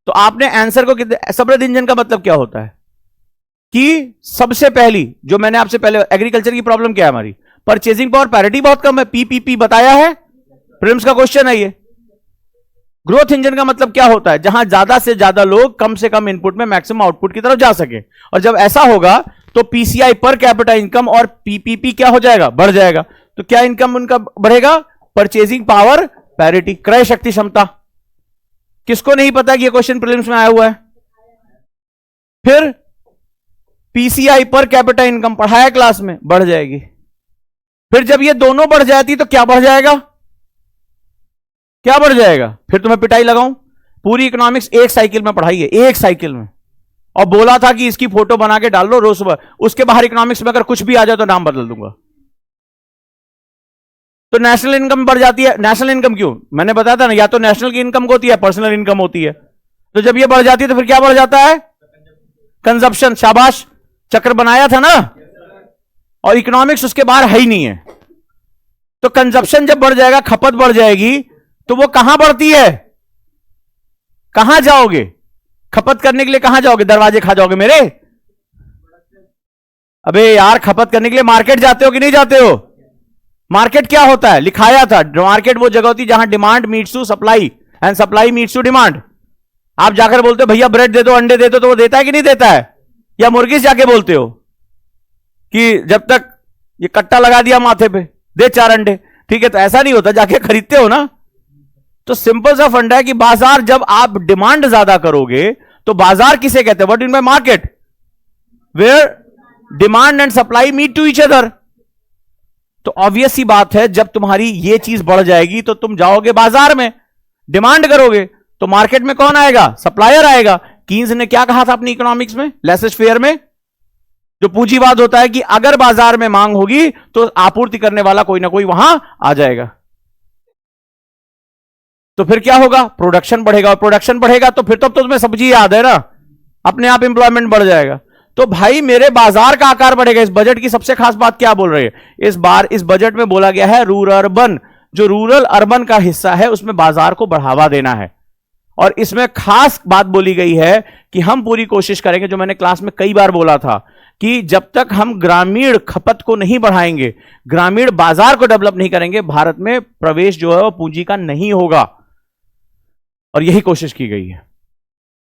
तो आपने आंसर को कितने, समृद्ध इंजन का मतलब क्या होता है कि सबसे पहली, जो मैंने आपसे पहले, एग्रीकल्चर की प्रॉब्लम क्या है हमारी, परचेजिंग पावर पैरिटी बहुत कम है, पीपीपी बताया है, प्रीलिम्स का क्वेश्चन है ये। ग्रोथ इंजन का मतलब क्या होता है, जहां ज्यादा से ज्यादा लोग कम से कम इनपुट में मैक्सिमम आउटपुट की तरफ जा सके। और जब ऐसा होगा तो पीसीआई पर कैपिटा इनकम और पीपीपी क्या हो जाएगा, बढ़ जाएगा। तो क्या इनकम उनका बढ़ेगा, परचेजिंग पावर पैरिटी, क्रय शक्ति क्षमता। किसको नहीं पता कि ये क्वेश्चन प्रीलिम्स में आया हुआ है? फिर पीसीआई पर कैपिटा इनकम पढ़ाया क्लास में, बढ़ जाएगी। फिर जब ये दोनों बढ़ जाती तो क्या बढ़ जाएगा, क्या बढ़ जाएगा? फिर तुम्हें पिटाई लगाऊं, पूरी इकोनॉमिक्स एक साइकिल में पढ़ाई है, एक साइकिल में, और बोला था कि इसकी फोटो बना के डाल लो रोज सुबह, उसके बाहर इकोनॉमिक्स में अगर कुछ भी आ जाए तो नाम बदल दूंगा। तो नेशनल इनकम बढ़ जाती है। नेशनल इनकम क्यों? मैंने बताया था ना, या तो नेशनल की इनकम होती है, पर्सनल इनकम होती है। तो जब ये बढ़ जाती है तो फिर क्या बढ़ जाता है? कंजप्शन। शाबाश, चक्र बनाया था ना। और इकोनॉमिक्स उसके बाहर है ही नहीं है। तो कंजप्शन जब बढ़ जाएगा, खपत बढ़ जाएगी, तो वो कहां बढ़ती है? कहां जाओगे खपत करने के लिए? कहां जाओगे? दरवाजे खा जाओगे मेरे? अबे यार, खपत करने के लिए मार्केट जाते हो कि नहीं जाते हो? मार्केट क्या होता है? लिखाया था, मार्केट वो जगह होती है जहां demand meets to supply and supply meets to demand. आप जाकर बोलते हो भैया ब्रेड दे दो, अंडे दे दो, तो वो देता है कि नहीं देता है? या मुर्गी से जाके बोलते हो कि जब तक ये कट्टा लगा दिया माथे पे, दे 4 अंडे। ठीक है, तो ऐसा नहीं होता, जाके खरीदते हो ना। तो सिंपल सा फंडा है कि बाजार, जब आप डिमांड ज्यादा करोगे तो बाजार किसे कहते हैं? What in my market where demand and supply meet to each other. तो ऑब्वियस सी बात है, जब तुम्हारी ये चीज बढ़ जाएगी तो तुम जाओगे बाजार में, डिमांड करोगे, तो मार्केट में कौन आएगा? सप्लायर आएगा। कीन्स ने क्या कहा था अपनी इकोनॉमिक्स में, लेसेस फेयर में? जो पूंजीवाद होता है कि अगर बाजार में मांग होगी तो आपूर्ति करने वाला कोई ना कोई वहां आ जाएगा। तो फिर क्या होगा? प्रोडक्शन बढ़ेगा, और प्रोडक्शन बढ़ेगा तो फिर तो तुम्हें सब्जी याद है ना, अपने आप इंप्लॉयमेंट बढ़ जाएगा। तो भाई मेरे बाजार का आकार बढ़ेगा। इस बजट की सबसे खास बात क्या बोल रही है इस बार? इस बजट में बोला गया है रूरल अर्बन, जो रूरल अर्बन का हिस्सा है उसमें बाजार को बढ़ावा देना है। और इसमें खास बात बोली गई है कि हम पूरी कोशिश करेंगे, जो मैंने क्लास में कई बार बोला था, कि जब तक हम ग्रामीण खपत को नहीं बढ़ाएंगे, ग्रामीण बाजार को डेवलप नहीं करेंगे, भारत में प्रवेश जो है वो पूंजी का नहीं होगा। और यही कोशिश की गई है।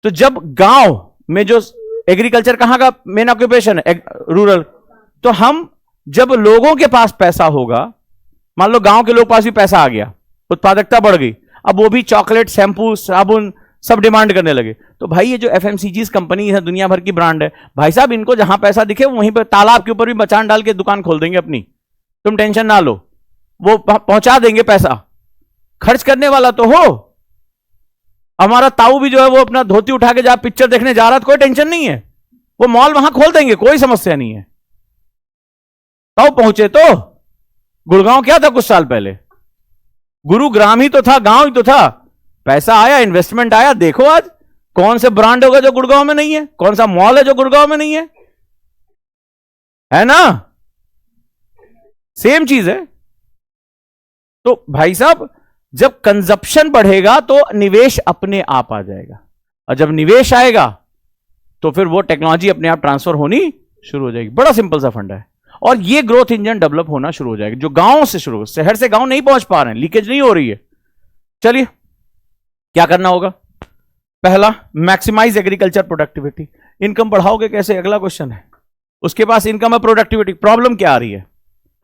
तो जब गांव में जो एग्रीकल्चर कहां का मेन ऑक्यूपेशन है? रूरल। तो हम जब लोगों के पास पैसा होगा, मान लो गांव के लोग पास भी पैसा आ गया, उत्पादकता बढ़ गई, अब वो भी चॉकलेट, शैंपू, साबुन सब डिमांड करने लगे। तो भाई ये जो एफएमसीजी कंपनी है, दुनिया भर की ब्रांड है, भाई साहब इनको जहां पैसा दिखे वहीं पर तालाब के ऊपर भी मचान डाल के दुकान खोल देंगे अपनी। तुम टेंशन ना लो, वो पहुंचा देंगे पैसा। खर्च करने वाला तो हो। हमारा ताऊ भी जो है वो अपना धोती उठा के जहां पिक्चर देखने जा रहा था, कोई टेंशन नहीं है, वो मॉल वहां खोल देंगे, कोई समस्या नहीं है। ताऊ पहुंचे तो गुड़गांव क्या था कुछ साल पहले? गुरुग्राम ही तो था, गांव ही तो था। पैसा आया, इन्वेस्टमेंट आया। देखो आज कौन से ब्रांड होगा जो गुड़गांव में नहीं है, कौन सा मॉल है जो गुड़गांव में नहीं है ना? सेम चीज है। तो भाई साहब जब कंजप्शन बढ़ेगा तो निवेश अपने आप आ जाएगा, और जब निवेश आएगा तो फिर वो टेक्नोलॉजी अपने आप ट्रांसफर होनी शुरू हो जाएगी। बड़ा सिंपल सा फंडा है। और ये ग्रोथ इंजन डेवलप होना शुरू हो जाएगा, जो गांव से शुरू, शहर से गांव नहीं पहुंच पा रहे हैं, लीकेज नहीं हो रही है। चलिए क्या करना होगा? पहला, मैक्सिमाइज एग्रीकल्चर प्रोडक्टिविटी। इनकम बढ़ाओगे कैसे? अगला क्वेश्चन है। उसके पास इनकम है, प्रोडक्टिविटी। प्रॉब्लम क्या आ रही है?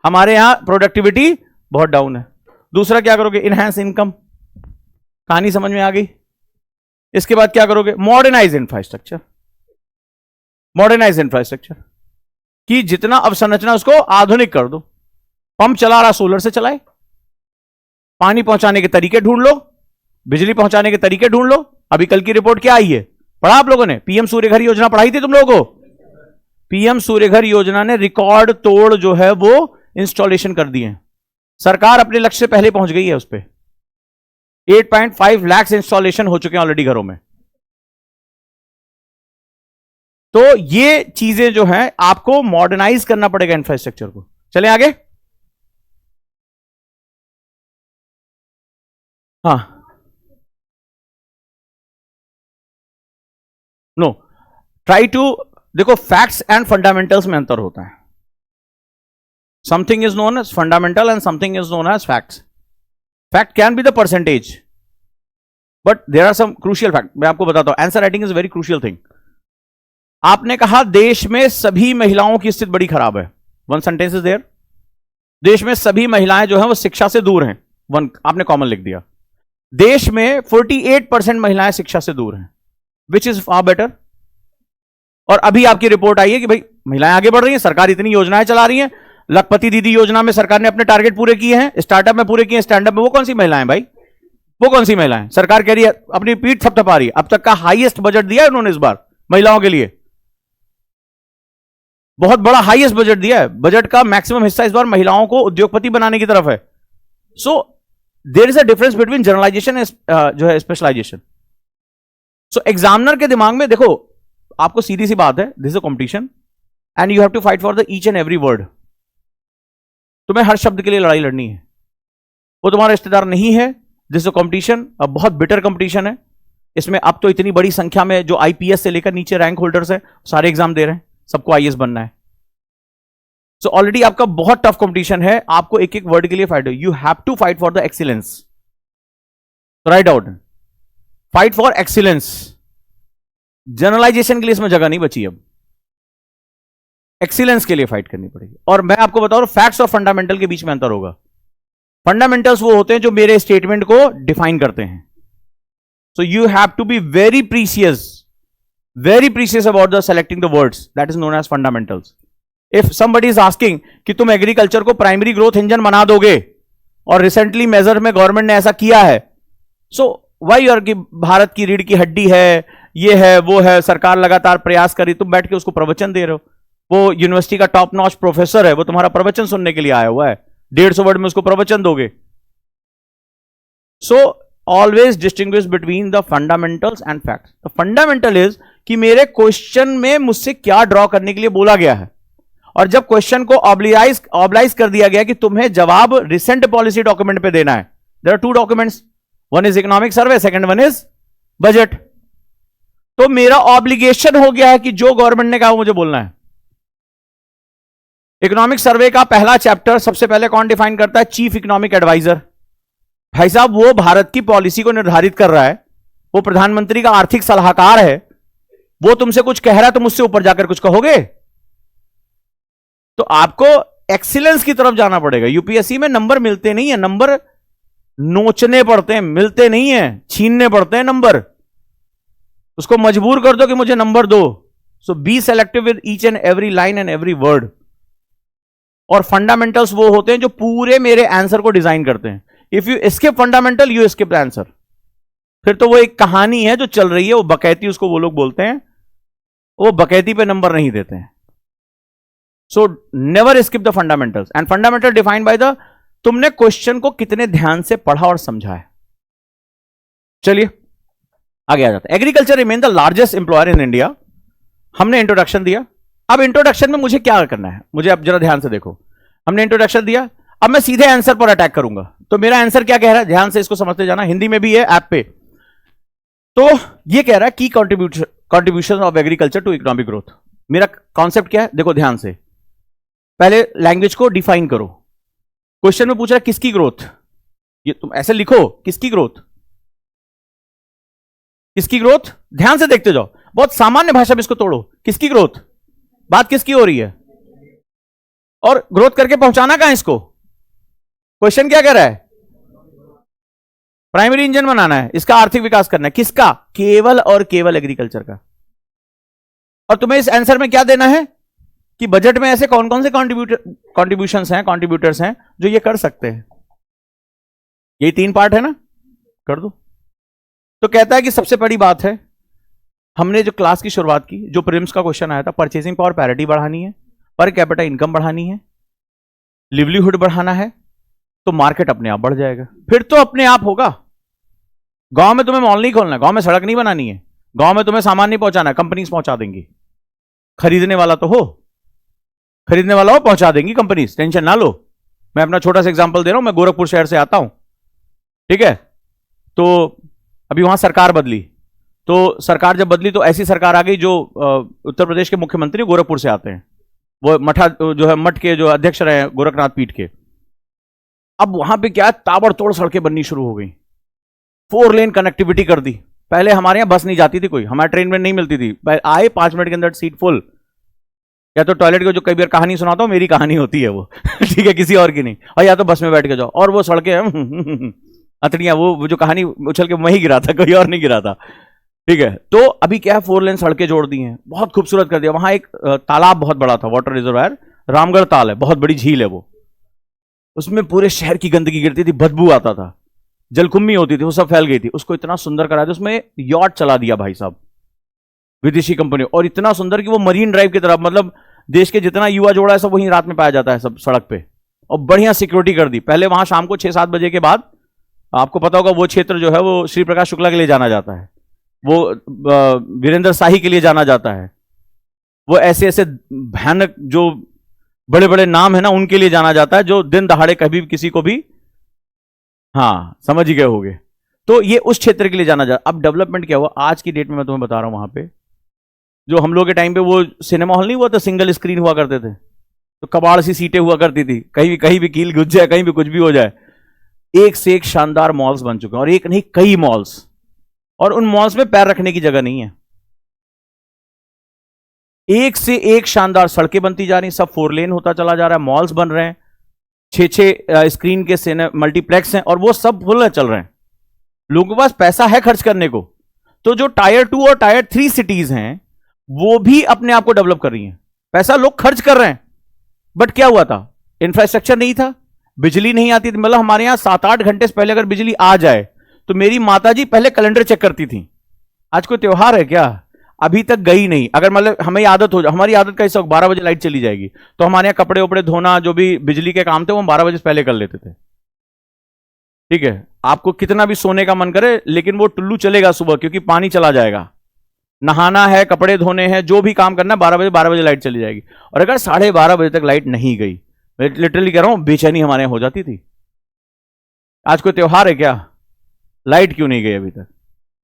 हमारे यहां प्रोडक्टिविटी बहुत डाउन है। दूसरा क्या करोगे? Enhance income. कहानी समझ में आ गई? इसके बाद क्या करोगे? Modernise infrastructure. मॉडर्नाइज इंफ्रास्ट्रक्चर कि जितना अवसंरचना उसको आधुनिक कर दो। पंप चला रहा, सोलर से चलाए। पानी पहुंचाने के तरीके ढूंढ लो, बिजली पहुंचाने के तरीके ढूंढ लो। अभी कल की रिपोर्ट क्या आई है? पढ़ा आप लोगों ने? पीएम सूर्यघर योजना पढ़ाई थी तुम लोगों को? पीएम सूर्यघर योजना ने रिकॉर्ड तोड़ जो है वो इंस्टॉलेशन कर दिए। सरकार अपने लक्ष्य से पहले पहुंच गई है उस पर। 8.5 लाख इंस्टॉलेशन हो चुके हैं ऑलरेडी घरों में। तो ये चीजें जो हैं आपको मॉडर्नाइज करना पड़ेगा इंफ्रास्ट्रक्चर को। चलें आगे। हाँ, नो, ट्राई टू, देखो फैक्ट्स एंड फंडामेंटल्स में अंतर होता है। Something is known as fundamental and something is known as facts. Fact can be the percentage, but there are some crucial fact. मैं आपको बताता हूं, answer writing is very crucial thing. आपने कहा देश में सभी महिलाओं की स्थिति बड़ी खराब है। One sentence is there. देश में सभी महिलाएं जो हैं वो शिक्षा से दूर हैं। वन आपने कॉमन लिख दिया। देश में 48% महिलाएं शिक्षा से दूर हैं, विच इज फार बेटर। और अभी आपकी रिपोर्ट आई है कि भाई महिलाएं आगे बढ़ रही हैं, सरकार इतनी योजनाएं चला रही हैं। लखपति दीदी योजना में सरकार ने अपने टारगेट पूरे किए हैं, स्टार्टअप में पूरे किए हैं, स्टैंडअप में। वो कौन सी महिलाएं भाई? वो कौन सी महिलाएं? सरकार कह रही है, अपनी पीठ थपथपा रही है। अब तक का हाईएस्ट बजट दिया है उन्होंने इस बार महिलाओं के लिए। बहुत बड़ा हाईएस्ट बजट दिया है, बजट का मैक्सिमम हिस्सा इस बार महिलाओं को उद्योगपति बनाने की तरफ है. So there is a difference between generalisation जो है स्पेशलाइजेशन. सो एग्जामिनर के दिमाग में देखो, आपको सीधी सी बात है, this is a competition and you have to fight for the each and every word. तुम्हें हर शब्द के लिए लड़ाई लड़नी है. वो तुम्हारा रिश्तेदार नहीं है. दिस इज अ कॉम्पिटिशन, अब बहुत बिटर कॉम्पिटिशन है. इसमें अब तो इतनी बड़ी संख्या में जो आईपीएस से लेकर नीचे रैंक होल्डर्स हैं सारे एग्जाम दे रहे हैं, सबको आईएएस बनना है. सो ऑलरेडी आपका बहुत टफ कंपटीशन है. आपको एक एक वर्ड के लिए फाइट हो. You have to fight for the excellence. Right out, fight for excellence. Generalisation के लिए इसमें जगह नहीं बची. अब एक्सीलेंस के लिए फाइट करनी पड़ेगी. और मैं आपको बता रहा हूं, फैक्ट्स और फंडामेंटल के बीच में अंतर होगा. फंडामेंटल्स वो होते हैं जो मेरे स्टेटमेंट को डिफाइन करते हैं. So you have to be very precious about the selecting the words. That is known as fundamentals. If somebody is asking कि तुम एग्रीकल्चर को प्राइमरी ग्रोथ इंजन बना दोगे और रिसेंटली मेजर में गवर्नमेंट ने ऐसा किया है, सो वाई और कि भारत की रीढ़ की हड्डी है, ये है वो है, सरकार लगातार प्रयास करी, तुम बैठ के उसको प्रवचन दे रहे हो. वो यूनिवर्सिटी का टॉप नॉच प्रोफेसर है, वो तुम्हारा प्रवचन सुनने के लिए आया हुआ है, 150 वर्ड में उसको प्रवचन दोगे. So always distinguish between the fundamentals and facts. The fundamental is कि मेरे क्वेश्चन में मुझसे क्या ड्रॉ करने के लिए बोला गया है. और जब क्वेश्चन को ऑब्लाइज कर दिया गया कि तुम्हें जवाब रिसेंट पॉलिसी डॉक्यूमेंट पे देना है. There are 2 documents, one is economic survey, second one is budget. तो मेरा ऑब्लिगेशन हो गया है कि जो गवर्नमेंट ने कहा वो मुझे बोलना है. इकोनॉमिक सर्वे का पहला चैप्टर सबसे पहले कौन डिफाइन करता है? Chief economic adviser. भाई साहब, वो भारत की पॉलिसी को निर्धारित कर रहा है, वो प्रधानमंत्री का आर्थिक सलाहकार है. वो तुमसे कुछ कह रहा है, तुम उससे ऊपर जाकर कुछ कहोगे? तो आपको एक्सीलेंस की तरफ जाना पड़ेगा. यूपीएससी में नंबर मिलते नहीं है, नंबर नोचने पड़ते हैं, मिलते नहीं है, छीनने पड़ते हैं नंबर. उसको मजबूर कर दो कि मुझे नंबर दो. So be selective with each and every line and every word. और फंडामेंटल्स वो होते हैं जो पूरे मेरे आंसर को डिजाइन करते हैं. If you skip fundamental, you skip the answer. फिर तो वो एक कहानी है जो चल रही है, वो बकैती उसको वो लोग बोलते हैं, वो बकैती पे नंबर नहीं देते हैं. So never skip the fundamentals. And fundamental defined by the, तुमने क्वेश्चन को कितने ध्यान से पढ़ा और समझा है. चलिए आगे आ जाता है. Agriculture remain the largest employer in India. हमने इंट्रोडक्शन दिया. अब इंट्रोडक्शन में मुझे क्या करना है, मुझे अब जरा ध्यान से देखो. हमने इंट्रोडक्शन दिया, अब मैं सीधे आंसर पर अटैक करूंगा. तो मेरा आंसर क्या कह रहा है, ध्यान से इसको समझते जाना. हिंदी में भी है ऐप पे. तो ये कह रहा है की contribution of agriculture to economic growth. मेरा कॉन्सेप्ट क्या है, देखो ध्यान से. पहले लैंग्वेज को डिफाइन करो. क्वेश्चन में पूछ रहा है किसकी ग्रोथ. ये तुम ऐसे लिखो, किसकी ग्रोथ, किसकी ग्रोथ. ध्यान से देखते जाओ, बहुत सामान्य भाषा में इसको तोड़ो. किसकी ग्रोथ, बात किसकी हो रही है, और ग्रोथ करके पहुंचाना कहां इसको. क्वेश्चन क्या कह रहा है, प्राइमरी इंजन बनाना है, इसका आर्थिक विकास करना है. किसका, केवल और केवल एग्रीकल्चर का. और तुम्हें इस आंसर में क्या देना है कि बजट में ऐसे कौन कौन से कॉन्ट्रीब्यूटर्स हैं जो ये कर सकते हैं. यही 3 पार्ट है ना, कर दो. तो कहता है कि सबसे बड़ी बात है, हमने जो क्लास की शुरुआत की, जो प्रीलिम्स का क्वेश्चन आया था, परचेसिंग पावर पैरिटी बढ़ानी है, पर कैपिटा इनकम बढ़ानी है, लिवलीहुड बढ़ाना है, तो मार्केट अपने आप बढ़ जाएगा. फिर तो अपने आप होगा. गांव में तुम्हें मॉल नहीं खोलना है, गांव में सड़क नहीं बनानी है, गांव में तुम्हें सामान नहीं पहुंचाना है, कंपनीज पहुंचा देंगी. खरीदने वाला तो हो, खरीदने वाला हो, पहुंचा देंगी कंपनीज, टेंशन ना लो. मैं अपना छोटा सा एग्जांपल दे रहा हूं. मैं गोरखपुर शहर से आता हूं, ठीक है. तो अभी वहां सरकार बदली, तो सरकार जब बदली तो ऐसी सरकार आ गई जो उत्तर प्रदेश के मुख्यमंत्री गोरखपुर से आते हैं. वो मठा जो है, मठ के जो अध्यक्ष रहे गोरखनाथ पीठ के. अब वहां पे क्या, ताबड़तोड़ सड़कें बननी शुरू हो गई, 4 लेन कनेक्टिविटी कर दी. पहले हमारे यहाँ बस नहीं जाती थी कोई, हमारे ट्रेन में नहीं मिलती थी. आए 5 मिनट के अंदर सीट फुल. या तो टॉयलेट को जो कई बार कहानी सुनाता हूं, मेरी कहानी होती है वो ठीक है, किसी और की नहीं. और या तो बस में बैठ के जाओ, और वो सड़कें अतड़ियां, वो जो कहानी उछल के मैं ही गिरा था, कोई और नहीं गिरा था, ठीक है. तो अभी क्या है, 4 लेन सड़कें जोड़ दी हैं, बहुत खूबसूरत कर दिया. वहां एक तालाब बहुत बड़ा था, वाटर रिजर्वायर, रामगढ़ ताल है, बहुत बड़ी झील है वो. उसमें पूरे शहर की गंदगी गिरती थी, बदबू आता था, जलकुंभी होती थी, वो सब फैल गई थी. उसको इतना सुंदर करा दिया, उसमें यॉट चला दिया भाई साहब, विदेशी कंपनी. और इतना सुंदर कि वो मरीन ड्राइव की तरफ, मतलब देश के जितना युवा जोड़ा है सब वहीं रात में पाया जाता है, सब सड़क पे, और बढ़िया सिक्योरिटी कर दी। पहले वहां शाम को 6-7 बजे के बाद आपको पता होगा वो क्षेत्र जो है वो श्री प्रकाश शुक्ला के लिए जाना जाता है, वो वीरेंद्र शाही के लिए जाना जाता है, वो ऐसे ऐसे भयानक जो बड़े बड़े नाम है ना उनके लिए जाना जाता है, जो दिन दहाड़े कभी किसी को भी, हाँ समझ ही गए होंगे। तो ये उस क्षेत्र के लिए जाना जाता। अब डेवलपमेंट क्या हुआ आज की डेट में, मैं तुम्हें बता रहा हूं, वहां पे जो हम लोग के टाइम पे वो सिनेमा हॉल नहीं हुआ था, सिंगल स्क्रीन हुआ करते थे, तो कबाड़ सी सीटें हुआ करती थी, कहीं भी कील घुस जाए, कहीं भी कुछ भी हो जाए। एक से एक शानदार मॉल्स बन चुके हैं, और एक नहीं कई मॉल्स, और उन मॉल्स में पैर रखने की जगह नहीं है। एक से एक शानदार सड़कें बनती जा रही, सब 4 लेन होता चला जा रहा है, मॉल्स बन रहे हैं, 6-6 स्क्रीन के मल्टीप्लेक्स हैं, और वो सब फुल चल रहे हैं। लोगों के पास पैसा है खर्च करने को। तो जो टायर 2 और टायर 3 सिटीज हैं वो भी अपने आप को डेवलप कर रही हैं, पैसा लोग खर्च कर रहे हैं। बट क्या हुआ था, इंफ्रास्ट्रक्चर नहीं था, बिजली नहीं आती थी। मतलब हमारे यहां 7-8 घंटे से पहले अगर बिजली आ जाए तो मेरी माताजी पहले कैलेंडर चेक करती थी, आज कोई त्योहार है क्या, अभी तक गई नहीं। अगर मतलब हमें आदत हो जाए, हमारी आदत कैसे हो, 12 बजे लाइट चली जाएगी, तो हमारे यहाँ कपड़े उपड़े धोना, जो भी बिजली के काम थे वो हम 12 बजे से पहले कर लेते थे। ठीक है, आपको कितना भी सोने का मन करे लेकिन वो टुल्लू चलेगा सुबह, क्योंकि पानी चला जाएगा, नहाना है, कपड़े धोने हैं, जो भी काम करना है 12 बजे लाइट चली जाएगी। और अगर 12:30 बजे तक लाइट नहीं गई, मैं लिटरली कह रहा हूं, बेचैनी हमारे यहां हो जाती थी। आज कोई त्योहार है क्या, लाइट क्यों नहीं गई अभी तक?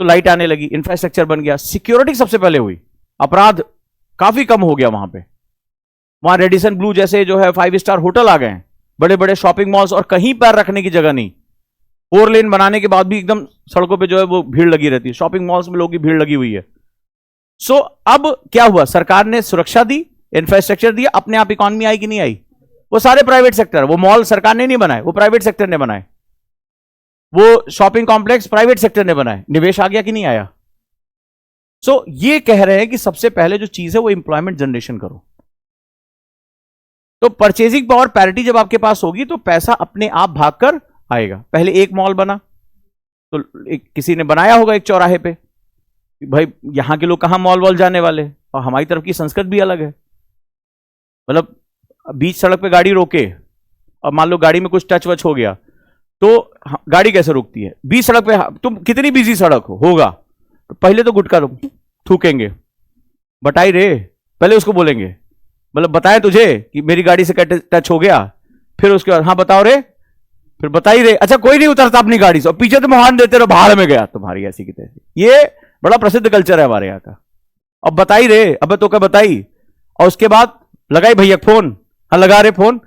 तो लाइट आने लगी, इंफ्रास्ट्रक्चर बन गया, सिक्योरिटी सबसे पहले हुई, अपराध काफी कम हो गया वहां पे। वहां रेडिसन ब्लू जैसे जो है 5 स्टार होटल आ गए हैं, बड़े बड़े शॉपिंग मॉल्स, और कहीं पैर रखने की जगह नहीं। 4 लेन बनाने के बाद भी एकदम सड़कों पे जो है वो भीड़ लगी रहती है, शॉपिंग मॉल्स में लोगों की भीड़ लगी हुई है। सो अब क्या हुआ, सरकार ने सुरक्षा दी, इंफ्रास्ट्रक्चर दिया, अपने आप इकॉनमी आई कि नहीं आई? वो सारे प्राइवेट सेक्टर, वो मॉल सरकार ने नहीं बनाए, वो प्राइवेट सेक्टर ने बनाए, वो शॉपिंग कॉम्प्लेक्स प्राइवेट सेक्टर ने बनाए, निवेश आ गया कि नहीं आया? सो ये कह रहे हैं कि सबसे पहले जो चीज है वो इंप्लॉयमेंट जनरेशन करो। तो परचेजिंग पावर पैरिटी जब आपके पास होगी तो पैसा अपने आप भागकर आएगा। पहले एक मॉल बना तो किसी ने बनाया होगा एक चौराहे पे, भाई यहां के लोग कहां मॉल वॉल जाने वाले, और हमारी तरफ की संस्कृति भी अलग है। मतलब बीच सड़क पे गाड़ी रोके और मान लो गाड़ी में कुछ टच वच हो गया तो गाड़ी कैसे रुकती है? बीच सड़क पे, तुम कितनी बिजी सड़क होगा तो पहले तो गुटखा थूकेंगे, बताई रे, पहले उसको बोलेंगे, मतलब बताए तुझे कि मेरी गाड़ी से टच हो गया, फिर उसके बाद हाँ बताओ रे, फिर बताई रे, अच्छा कोई नहीं उतरता अपनी गाड़ी से, और पीछे तो मुहान देते रहो, भाड़ में गया तुम्हारी ऐसी की तैसी। ये बड़ा प्रसिद्ध कल्चर है हमारे यहाँ का। अब बताई रे, अब तो क्या बताई, और उसके बाद लगाई भैया फोन, हाँ लगा रहे फोन,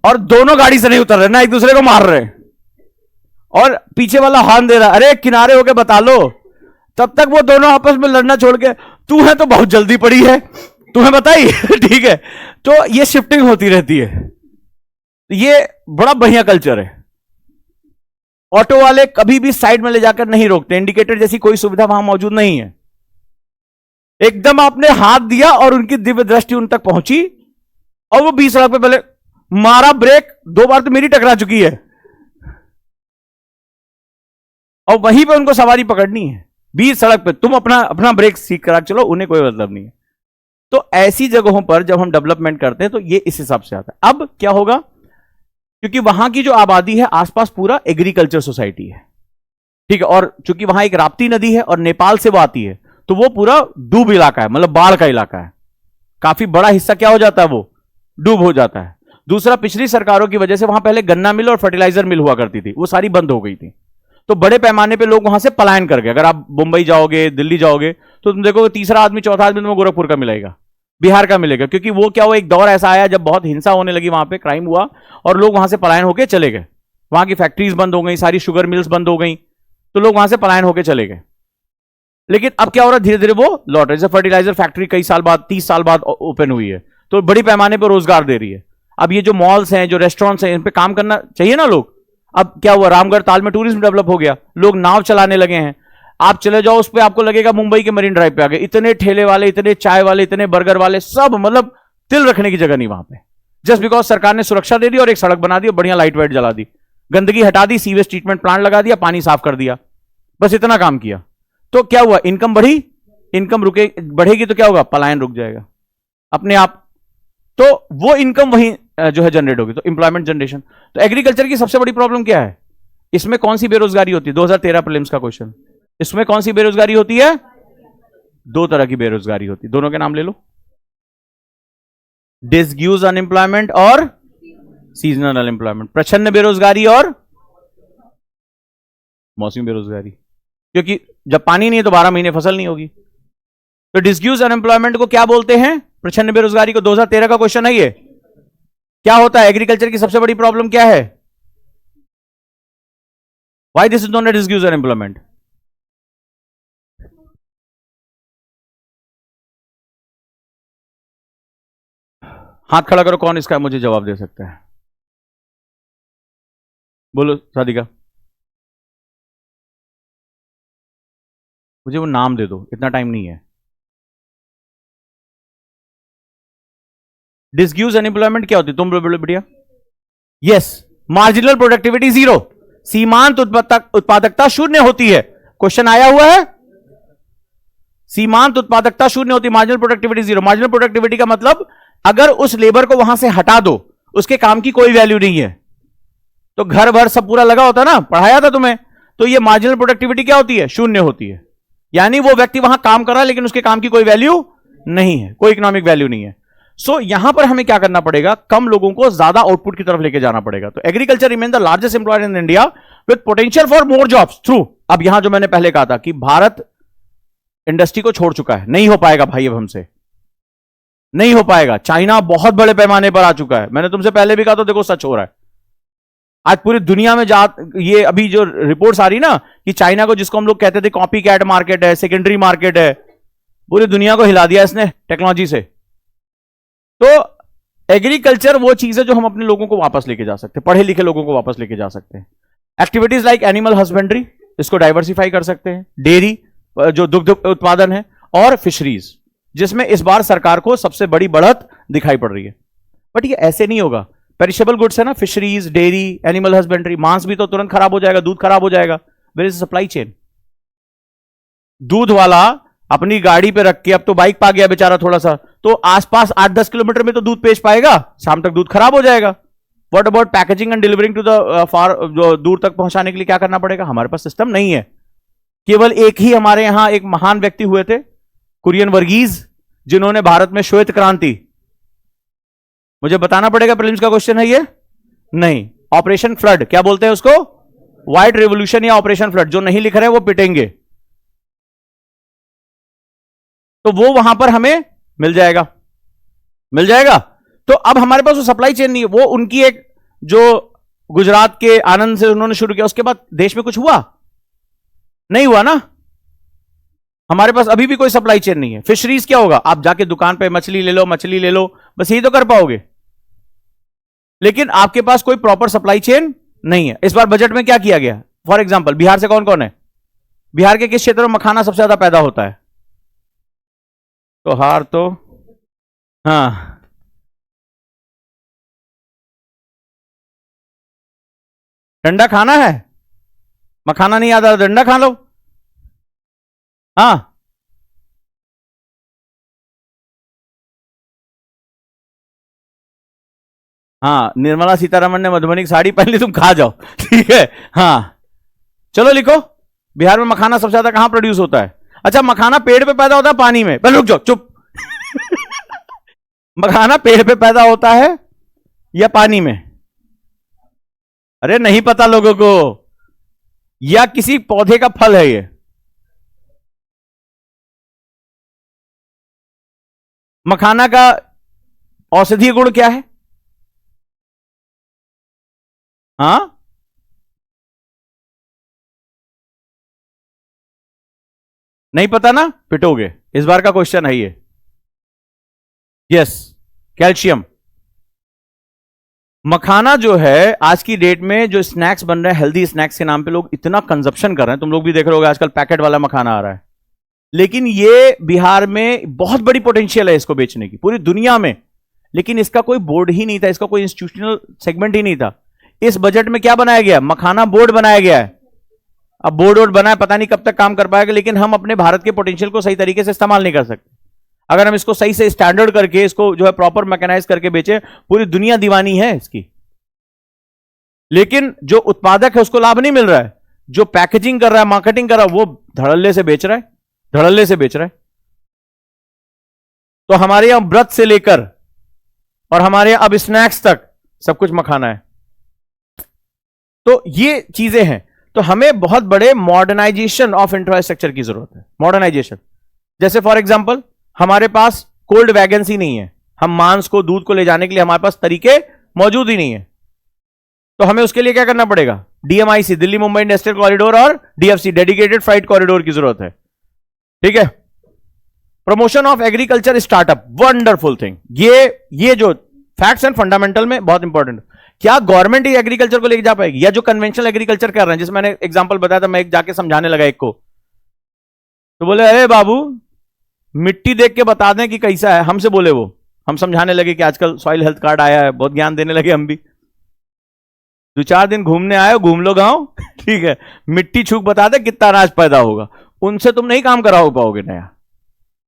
और दोनों गाड़ी से नहीं उतर रहे ना, एक दूसरे को मार रहे, और पीछे वाला हॉर्न दे रहा, अरे किनारे होके बता लो। तब तक वो दोनों आपस में लड़ना छोड़ के, तू है तो बहुत जल्दी पड़ी है, तुम्हें बताई ठीक है। तो ये शिफ्टिंग होती रहती है, ये बड़ा बढ़िया कल्चर है। ऑटो वाले कभी भी साइड में ले जाकर नहीं रोकते, इंडिकेटर जैसी कोई सुविधा वहां मौजूद नहीं है। एकदम आपने हाथ दिया और उनकी दिव्य दृष्टि उन तक पहुंची, और वो बीच सड़क पे पहले मारा ब्रेक, 2 बार तो मेरी टकरा चुकी है, और वहीं पे उनको सवारी पकड़नी है बीच सड़क पे, तुम अपना अपना ब्रेक सीख करा चलो, उन्हें कोई मतलब नहीं है। तो ऐसी जगहों पर जब हम डेवलपमेंट करते हैं तो ये इस हिसाब से आता है। अब क्या होगा, क्योंकि वहां की जो आबादी है आसपास पूरा एग्रीकल्चर सोसाइटी है, ठीक है, और चूंकि वहां एक राप्ती नदी है और नेपाल से वो आती है, तो वो पूरा डूब इलाका है, मतलब बाढ़ का इलाका है, काफी बड़ा हिस्सा क्या हो जाता है, वो डूब हो जाता है। दूसरा, पिछली सरकारों की वजह से वहां पहले गन्ना मिल और फर्टिलाइजर मिल हुआ करती थी, वो सारी बंद हो गई थी, तो बड़े पैमाने पे लोग वहां से पलायन कर गए। अगर आप मुंबई जाओगे, दिल्ली जाओगे, तो तुम देखोगे तीसरा आदमी चौथा आदमी तुम्हें गोरखपुर का मिलेगा, बिहार का मिलेगा, क्योंकि वो क्या हुआ, एक दौर ऐसा आया जब बहुत हिंसा होने लगी, वहां पे क्राइम हुआ और लोग वहां से पलायन होकर चले गए, वहां की फैक्ट्रीज बंद हो गई, सारी शुगर मिल्स बंद हो गई, तो लोग वहां से पलायन होकर चले गए। लेकिन अब क्या हो रहा है, धीरे धीरे वो लौट रहे। जैसे फर्टिलाइजर फैक्ट्री कई साल बाद, 30 साल बाद ओपन हुई है, तो बड़ी पैमाने पर रोजगार दे रही है। अब ये जो मॉल्स हैं, जो रेस्टोरेंट्स हैं, इन पे काम करना चाहिए ना लोग। अब क्या हुआ, रामगढ़ ताल में टूरिज्म डेवलप हो गया, लोग नाव चलाने लगे हैं। आप चले जाओ उस पे, आपको लगेगा मुंबई के मरीन ड्राइव पे आ गए, इतने ठेले वाले, इतने चाय वाले, इतने बर्गर वाले, सब मतलब तिल रखने की जगह नहीं वहां पे, जस्ट बिकॉज सरकार ने सुरक्षा दे दी और एक सड़क बना दी और बढ़िया लाइट वाइट जला दी, गंदगी हटा दी, सीवेज ट्रीटमेंट प्लांट लगा दिया, पानी साफ कर दिया, बस इतना काम किया। तो क्या हुआ, इनकम बढ़ी, इनकम बढ़ेगी तो क्या होगा, पलायन रुक जाएगा अपने आप। तो वो इनकम वहीं जो है जनरेट होगी, तो इंप्लॉयमेंट जनरेशन। तो एग्रीकल्चर की सबसे बड़ी प्रॉब्लम क्या है? इसमें कौन सी बेरोजगारी होती है? 2013 प्रीलिम्स का क्वेश्चन। इसमें कौन सी बेरोजगारी होती है? दो तरह की बेरोजगारी होती है, दोनों के नाम ले लो, डिसग्यूज अनएम्प्लॉयमेंट और सीजनल अनएम्प्लॉयमेंट। प्रच्छन्न बेरोजगारी और मौसमी बेरोजगारी, क्योंकि जब पानी नहीं है तो 12 महीने फसल नहीं होगी। तो डिसग्यूज अनएम्प्लॉयमेंट को क्या बोलते हैं? प्रच्छन्न बेरोजगारी को। 2013 का क्वेश्चन है ये। क्या होता है? एग्रीकल्चर की सबसे बड़ी प्रॉब्लम क्या है? Why this is not a disguise unemployment? हाथ खड़ा करो, कौन इसका मुझे जवाब दे सकता है? बोलो सादिका, मुझे वो नाम दे दो, इतना टाइम नहीं है। डिसग्यूज अनएम्प्लॉयमेंट क्या होती है? तुम बोलो बढ़िया। यस, मार्जिनल प्रोडक्टिविटी जीरो, सीमांत उत्पादकता शून्य होती है। क्वेश्चन आया हुआ है, सीमांत उत्पादकता शून्य होती है, marginal productivity zero. Marginal productivity का मतलब अगर उस लेबर को वहां से हटा दो, उसके काम की कोई वैल्यू नहीं है। तो घर भर सब पूरा लगा होता ना, पढ़ाया था तुम्हें। तो ये मार्जिनल प्रोडक्टिविटी क्या होती है? शून्य होती है। यानी वो व्यक्ति वहां काम कर रहा है लेकिन उसके काम की कोई वैल्यू नहीं है, कोई इकोनॉमिक वैल्यू नहीं है। सो यहां पर हमें क्या करना पड़ेगा? कम लोगों को ज्यादा आउटपुट की तरफ लेके जाना पड़ेगा। तो agriculture remain the largest employer in India with potential for more jobs through. अब यहां जो मैंने पहले कहा था कि भारत इंडस्ट्री को छोड़ चुका है, नहीं हो पाएगा भाई, अब हमसे नहीं हो पाएगा। चाइना बहुत बड़े पैमाने पर आ चुका है, मैंने तुमसे पहले भी कहा था, देखो सच हो रहा है। आज पूरी दुनिया में ये अभी जो रिपोर्ट्स आ रही ना कि चाइना को, जिसको हम लोग कहते थे कॉपी कैट मार्केट है, सेकेंडरी मार्केट है, पूरी दुनिया को हिला दिया इसने टेक्नोलॉजी से। तो एग्रीकल्चर वो चीज है जो हम अपने लोगों को वापस लेके जा सकते हैं, पढ़े लिखे लोगों को वापस लेके जा सकते हैं। एक्टिविटीज लाइक एनिमल हस्बेंड्री, इसको डाइवर्सिफाई कर सकते हैं, डेयरी जो दुग्ध उत्पादन है, और फिशरीज, जिसमें इस बार सरकार को सबसे बड़ी बढ़त दिखाई पड़ रही है। बट ये ऐसे नहीं होगा। पेरिशेबल गुड्स है ना, फिशरीज, डेयरी, एनिमल हस्बेंड्री, मांस भी तो तुरंत खराब हो जाएगा, दूध खराब हो जाएगा। Where is supply chain? दूध वाला अपनी गाड़ी पे रख के, अब तो बाइक पा गया बेचारा थोड़ा सा, तो आसपास 8-10 किलोमीटर में तो दूध पेश पाएगा, शाम तक दूध खराब हो जाएगा। What about packaging and delivering to the far, जो दूर तक पहुंचाने के लिए क्या करना पड़ेगा? हमारे पास सिस्टम नहीं है। केवल एक ही हमारे यहां एक महान व्यक्ति हुए थे, कुरियन वर्गीज, जिन्होंने भारत में श्वेत क्रांति, मुझे बताना पड़ेगा, प्रीलिम्स का क्वेश्चन है ये? नहीं। ऑपरेशन फ्लड, क्या बोलते हैं उसको? व्हाइट रेवोल्यूशन या ऑपरेशन फ्लड। जो नहीं लिख रहे वो पिटेंगे। तो वो वहां पर हमें मिल जाएगा, मिल जाएगा। तो अब हमारे पास वो सप्लाई चेन नहीं है। वो उनकी एक जो गुजरात के आनंद से उन्होंने शुरू किया, उसके बाद देश में कुछ हुआ नहीं हुआ ना। हमारे पास अभी भी कोई सप्लाई चेन नहीं है। फिशरीज क्या होगा? आप जाके दुकान पे मछली ले लो, मछली ले लो, बस यही तो कर पाओगे, लेकिन आपके पास कोई प्रॉपर सप्लाई चेन नहीं है। इस बार बजट में क्या किया गया? फॉर एग्जांपल, बिहार से कौन कौन है? बिहार के किस क्षेत्र में मखाना सबसे ज्यादा पैदा होता है? तो हार तो, हाँ, डंडा खाना है, मखाना नहीं आता, डंडा खा लो। हाँ, हाँ, निर्मला सीतारमण ने मधुबनी की साड़ी पहन ली, तुम खा जाओ, ठीक है। हाँ, चलो लिखो, बिहार में मखाना सबसे ज्यादा कहां प्रोड्यूस होता है? अच्छा, मखाना पेड़ पे पैदा होता है पानी में? पहले रुक जाओ, चुप। मखाना पेड़ पे पैदा होता है या पानी में? अरे नहीं पता लोगों को, या किसी पौधे का फल है ये? मखाना का औषधीय गुण क्या है? हाँ, नहीं पता ना, पिटोगे। इस बार का क्वेश्चन है ये। Yes, calcium. मखाना जो है आज की डेट में जो स्नैक्स बन रहे हैं, हेल्दी स्नैक्स के नाम पे लोग इतना कंजप्शन कर रहे हैं, तुम लोग भी देख रहे होगे आजकल पैकेट वाला मखाना आ रहा है। लेकिन ये बिहार में बहुत बड़ी पोटेंशियल है इसको बेचने की, पूरी दुनिया में, लेकिन इसका कोई बोर्ड ही नहीं था, इसका कोई इंस्टीट्यूशनल सेगमेंट ही नहीं था। इस बजट में क्या बनाया गया? मखाना बोर्ड बनाया गया है। अब बोर्ड वोर्ड बना है, पता नहीं कब तक काम कर पाएगा, लेकिन हम अपने भारत के पोटेंशियल को सही तरीके से इस्तेमाल नहीं कर सकते। अगर हम इसको सही से स्टैंडर्ड करके, इसको जो है प्रॉपर मैकेनाइज करके बेचे, पूरी दुनिया दीवानी है इसकी। लेकिन जो उत्पादक है उसको लाभ नहीं मिल रहा है, जो पैकेजिंग कर रहा है, मार्केटिंग कर रहा है, वो धड़ल्ले से बेच रहा है, धड़ल्ले से बेच रहा है। तो हमारे यहां व्रत से लेकर और हमारे यहां अब स्नैक्स तक सब कुछ मखाना है। तो ये चीजें हैं। तो हमें बहुत बड़े मॉडर्नाइजेशन ऑफ इंफ्रास्ट्रक्चर की जरूरत है। मॉडर्नाइजेशन, जैसे फॉर एग्जांपल हमारे पास कोल्ड वैगन्स ही नहीं है, हम मांस को, दूध को ले जाने के लिए हमारे पास तरीके मौजूद ही नहीं है। तो हमें उसके लिए क्या करना पड़ेगा? DMIC, Delhi Mumbai industrial corridor, और डीएफसी, डेडिकेटेड फ्राइट कॉरिडोर की जरूरत है। ठीक है। Promotion of agriculture startup, wonderful thing. ये जो फैक्ट्स एंड फंडामेंटल में बहुत इंपॉर्टेंट। क्या गवर्नमेंट ही एग्रीकल्चर को लेके जा पाएगी? या जो कन्वेंशनल एग्रीकल्चर कर रहे हैं, जिसमें मैंने एग्जांपल बताया था, मैं एक जाके समझाने लगा एक को, तो बोले अरे बाबू मिट्टी देख के बता दें कि कैसा है। हमसे बोले वो, हम समझाने लगे कि आजकल सॉइल हेल्थ कार्ड आया है, बहुत ज्ञान देने लगे हम भी। 2-4 दिन घूमने आए, घूम लो गांव, ठीक है, मिट्टी छूक बता दे कितना अनाज पैदा होगा। उनसे तुम नहीं काम करा पाओगे नया।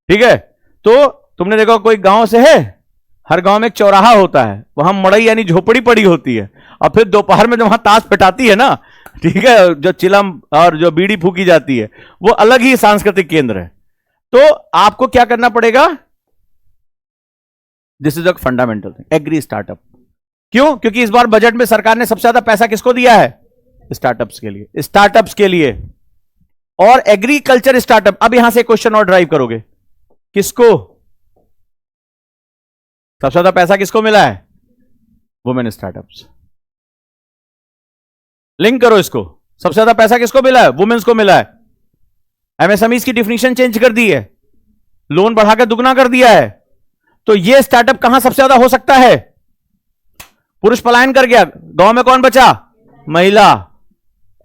ठीक है। तो तुमने देखा कोई गांव से है, हर गांव में एक चौराहा होता है, वहां मड़ई यानी झोपड़ी पड़ी होती है, और फिर दोपहर में जब वहां ताश पिटाती है ना, ठीक है, जो चिलम और जो बीड़ी फूकी जाती है, वो अलग ही सांस्कृतिक केंद्र है। तो आपको क्या करना पड़ेगा? This is a fundamental thing, agri startup. क्यों? क्योंकि इस बार बजट में सरकार ने सबसे ज्यादा पैसा किसको दिया है? स्टार्टअप्स के लिए, स्टार्टअप्स के लिए। और एग्रीकल्चर स्टार्टअप, अब यहां से क्वेश्चन और ड्राइव करोगे, किसको सबसे ज्यादा पैसा किसको मिला है? Women startups. लिंक करो इसको, सबसे ज्यादा पैसा किसको मिला है? वुमेन्स को मिला है। एमएसएमईज की डिफिनेशन चेंज कर दी है, लोन बढ़ाकर दुगना कर दिया है। तो ये स्टार्टअप कहां सबसे ज्यादा हो सकता है? पुरुष पलायन कर गया, गांव में कौन बचा? महिला।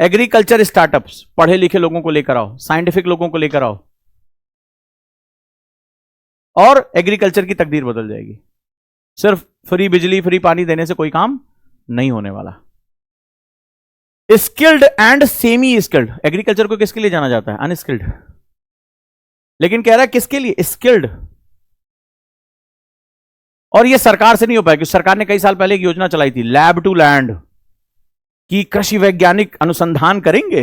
एग्रीकल्चर स्टार्टअप्स, पढ़े लिखे लोगों को लेकर आओ, साइंटिफिक लोगों को लेकर आओ, और एग्रीकल्चर की तकदीर बदल जाएगी। सिर्फ फ्री बिजली, फ्री पानी देने से कोई काम नहीं होने वाला। Skilled and semi skilled, agriculture को किसके लिए जाना जाता है? अनस्किल्ड। लेकिन कह रहा है किसके लिए? स्किल्ड। और ये सरकार से नहीं हो पाएगा, सरकार ने कई साल पहले एक योजना चलाई थी, लैब टू लैंड, कि कृषि वैज्ञानिक अनुसंधान करेंगे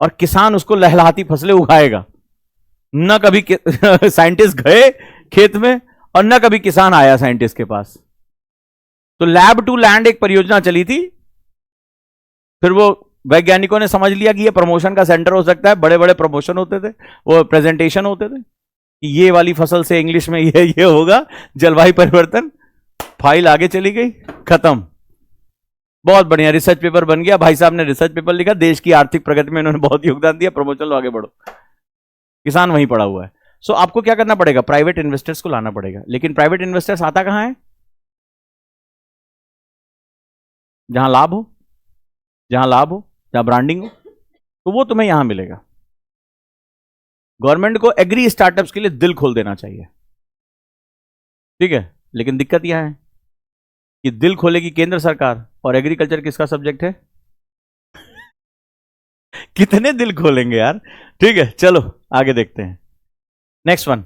और किसान उसको लहलहाती फसलें उगाएगा। न कभी साइंटिस्ट गए खेत में, और न कभी किसान आया साइंटिस्ट के पास। तो लैब टू लैंड एक परियोजना चली थी। फिर वो वैज्ञानिकों ने समझ लिया कि ये प्रमोशन का सेंटर हो सकता है। बड़े बड़े प्रमोशन होते थे, वो प्रेजेंटेशन होते थे कि ये वाली फसल से इंग्लिश में ये होगा, जलवायु परिवर्तन। फाइल आगे चली गई, खत्म। बहुत बढ़िया रिसर्च पेपर बन गया, भाई साहब ने रिसर्च पेपर लिखा, देश की आर्थिक प्रगति में उन्होंने बहुत योगदान दिया, प्रमोशन लो आगे बढ़ो। किसान वहीं पड़ा हुआ है। सो आपको क्या करना पड़ेगा? प्राइवेट इन्वेस्टर्स को लाना पड़ेगा। लेकिन प्राइवेट इन्वेस्टर्स आता कहां है? जहां लाभ हो, जहां लाभ हो, जहां ब्रांडिंग हो, तो वो तुम्हें यहां मिलेगा। गवर्नमेंट को एग्री स्टार्टअप्स के लिए दिल खोल देना चाहिए, ठीक है। लेकिन दिक्कत यह है कि दिल खोलेगी केंद्र सरकार, और एग्रीकल्चर किसका सब्जेक्ट है? कितने दिल खोलेंगे यार। ठीक है, चलो आगे देखते हैं। Next one,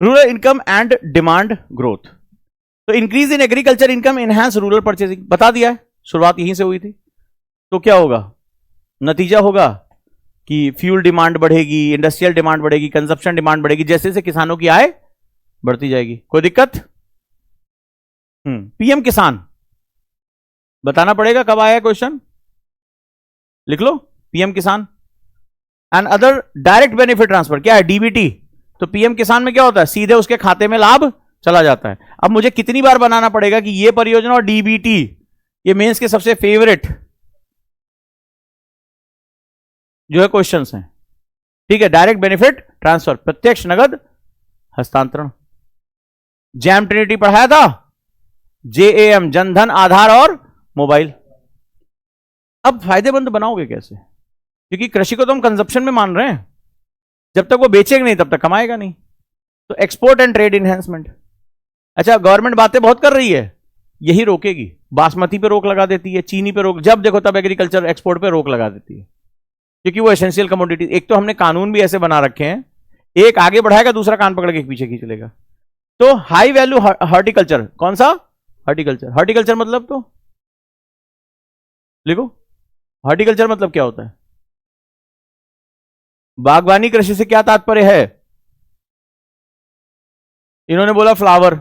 rural income and demand growth. तो increase in agriculture income, enhance rural purchasing, बता दिया है, शुरुआत यहीं से हुई थी। तो क्या होगा? नतीजा होगा कि फ्यूल डिमांड बढ़ेगी, इंडस्ट्रियल डिमांड बढ़ेगी, कंजप्शन डिमांड बढ़ेगी, जैसे जैसे किसानों की आय बढ़ती जाएगी। कोई दिक्कत? पीएम किसान बताना पड़ेगा, कब आया क्वेश्चन, लिख लो। पीएम किसान and other direct benefit transfer, क्या है? डीबीटी। तो पीएम किसान में क्या होता है? सीधे उसके खाते में लाभ चला जाता है। अब मुझे कितनी बार बनाना पड़ेगा कि ये परियोजना और डीबीटी, ये मेंस के सबसे फेवरेट जो है क्वेश्चंस हैं, ठीक है। डायरेक्ट बेनिफिट ट्रांसफर, प्रत्यक्ष नगद हस्तांतरण। जैम ट्रिनिटी पढ़ाया था, जेएएम, जनधन, आधार और मोबाइल। अब फायदेमंद बनाओगे कैसे? क्योंकि कृषि को तो हम कंजप्शन में मान रहे हैं, जब तक वो बेचेगा नहीं तब तक कमाएगा नहीं। तो एक्सपोर्ट एंड ट्रेड इनहेंसमेंट। अच्छा, गवर्नमेंट बातें बहुत कर रही है, यही रोकेगी। बासमती पे रोक लगा देती है, चीनी पे रोक, जब देखो तब एग्रीकल्चर एक्सपोर्ट पे रोक लगा देती है, क्योंकि वो एसेंशियल कमोडिटी। एक तो हमने कानून भी ऐसे बना रखे हैं एक आगे बढ़ाएगा, दूसरा कान पकड़ के पीछे खींच लेगा। तो हाई वैल्यू हॉर्टिकल्चर, कौन सा? हॉर्टिकल्चर। हॉर्टिकल्चर मतलब तो लिखो, हॉर्टिकल्चर मतलब क्या होता है? बागवानी कृषि से क्या तात्पर्य है? इन्होंने बोला फ्लावर,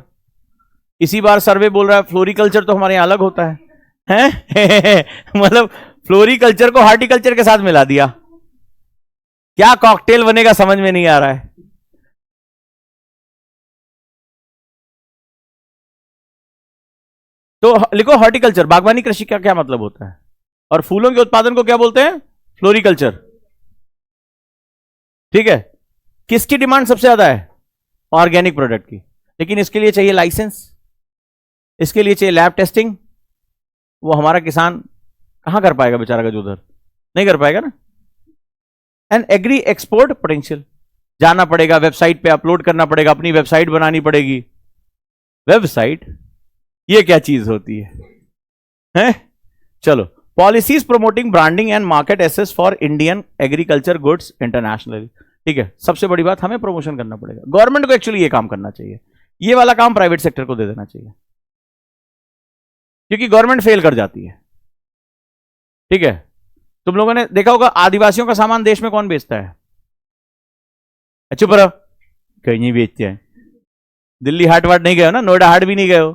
इसी बार सर्वे बोल रहा है फ्लोरिकल्चर तो हमारे यहां अलग होता है? मतलब फ्लोरिकल्चर को हॉर्टिकल्चर के साथ मिला दिया। क्या कॉकटेल बनेगा समझ में नहीं आ रहा है। तो लिखो हॉर्टिकल्चर, बागवानी कृषि का क्या मतलब होता है? और फूलों के उत्पादन को क्या बोलते हैं? फ्लोरिकल्चर। ठीक है। किसकी डिमांड सबसे ज्यादा है? ऑर्गेनिक प्रोडक्ट की। लेकिन इसके लिए चाहिए लाइसेंस, इसके लिए चाहिए लैब टेस्टिंग। वो हमारा किसान कहां कर पाएगा बेचारा, का जो उधर नहीं कर पाएगा ना। एंड एग्री एक्सपोर्ट पोटेंशियल, जाना पड़ेगा वेबसाइट पे, अपलोड करना पड़ेगा, अपनी वेबसाइट बनानी पड़ेगी। वेबसाइट, ये क्या चीज होती है? चलो, policies promoting branding and market access for Indian agriculture goods internationally. ठीक है, सबसे बड़ी बात हमें प्रमोशन करना पड़ेगा। गवर्नमेंट को एक्चुअली ये काम करना चाहिए, ये वाला काम प्राइवेट सेक्टर को दे देना चाहिए, क्योंकि गवर्नमेंट फेल कर जाती है। ठीक है, तुम लोगों ने देखा होगा आदिवासियों का सामान देश में कौन बेचता है? चुप रहो, कहीं नहीं बेचते हैं। दिल्ली हाट वाट नहीं गए हो ना, नोएडा हाट भी नहीं गए हो।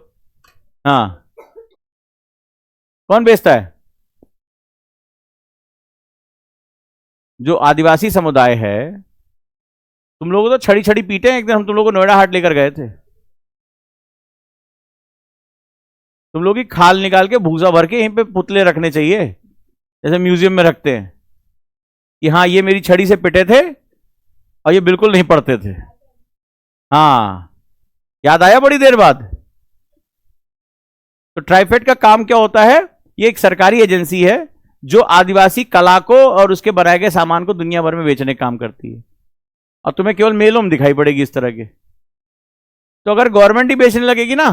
हाँ, कौन बेचता है? जो आदिवासी समुदाय है। तुम लोग तो छड़ी छड़ी पीटे हैं। एक दिन हम तुम लोग को नोएडा हाट लेकर गए थे, तुम लोग की खाल निकाल के भूसा भर के यहीं पे पुतले रखने चाहिए, जैसे म्यूजियम में रखते हैं कि हाँ ये मेरी छड़ी से पिटे थे और ये बिल्कुल नहीं पढ़ते थे। हाँ, याद आया बड़ी देर बाद। तो ट्राइफेड का काम क्या होता है? ये एक सरकारी एजेंसी है जो आदिवासी कला को और उसके बनाए गए सामान को दुनिया भर में बेचने का काम करती है। और तुम्हें केवल मेलों में दिखाई पड़ेगी इस तरह के। तो अगर गवर्नमेंट ही बेचने लगेगी ना,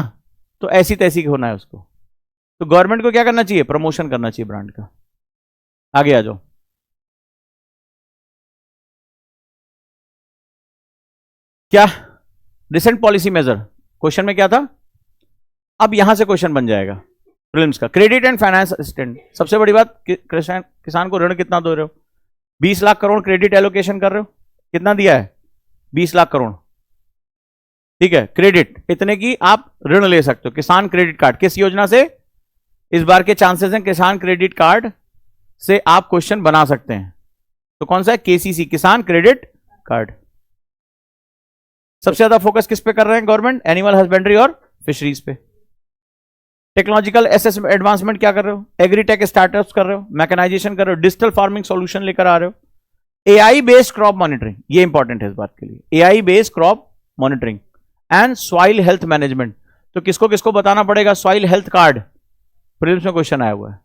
तो ऐसी तैसी होना है उसको। तो गवर्नमेंट को क्या करना चाहिए? प्रमोशन करना चाहिए ब्रांड का। आगे आ जाओ। क्या रिसेंट पॉलिसी मेजर, क्वेश्चन में क्या था? अब यहां से क्वेश्चन बन जाएगा प्रीलिम्स का। क्रेडिट एंड फाइनेंस असिस्टेंट, सबसे बड़ी बात, किसान को ऋण कितना दे रहे हो? 20 लाख करोड़ क्रेडिट एलोकेशन कर रहे हो। कितना दिया है? 20 लाख करोड़। ठीक है, क्रेडिट इतने की आप ऋण ले सकते हो। किसान क्रेडिट कार्ड, किस योजना से? इस बार के चांसेस हैं किसान क्रेडिट कार्ड से आप क्वेश्चन बना सकते हैं। तो कौन सा है? केसीसी, किसान क्रेडिट कार्ड। सबसे ज्यादा फोकस किस पे कर रहे हैं गवर्नमेंट? एनिमल हस्बेंड्री और फिशरीज पे। टेक्नोलॉजिकल एसेसमेंट एडवांसमेंट क्या कर रहे हो? एग्रीटेक स्टार्टअप्स कर रहे हो, मैकेनाइजेशन कर रहे हो, डिजिटल फार्मिंग सॉल्यूशन लेकर आ रहे हो, एआई बेस्ड क्रॉप मॉनिटरिंग, ये इंपॉर्टेंट है इस बात के लिए, AI based crop monitoring and soil health management. तो किसको किसको बताना पड़ेगा? सॉइल हेल्थ कार्ड, प्रीलिम्स में क्वेश्चन आया हुआ है,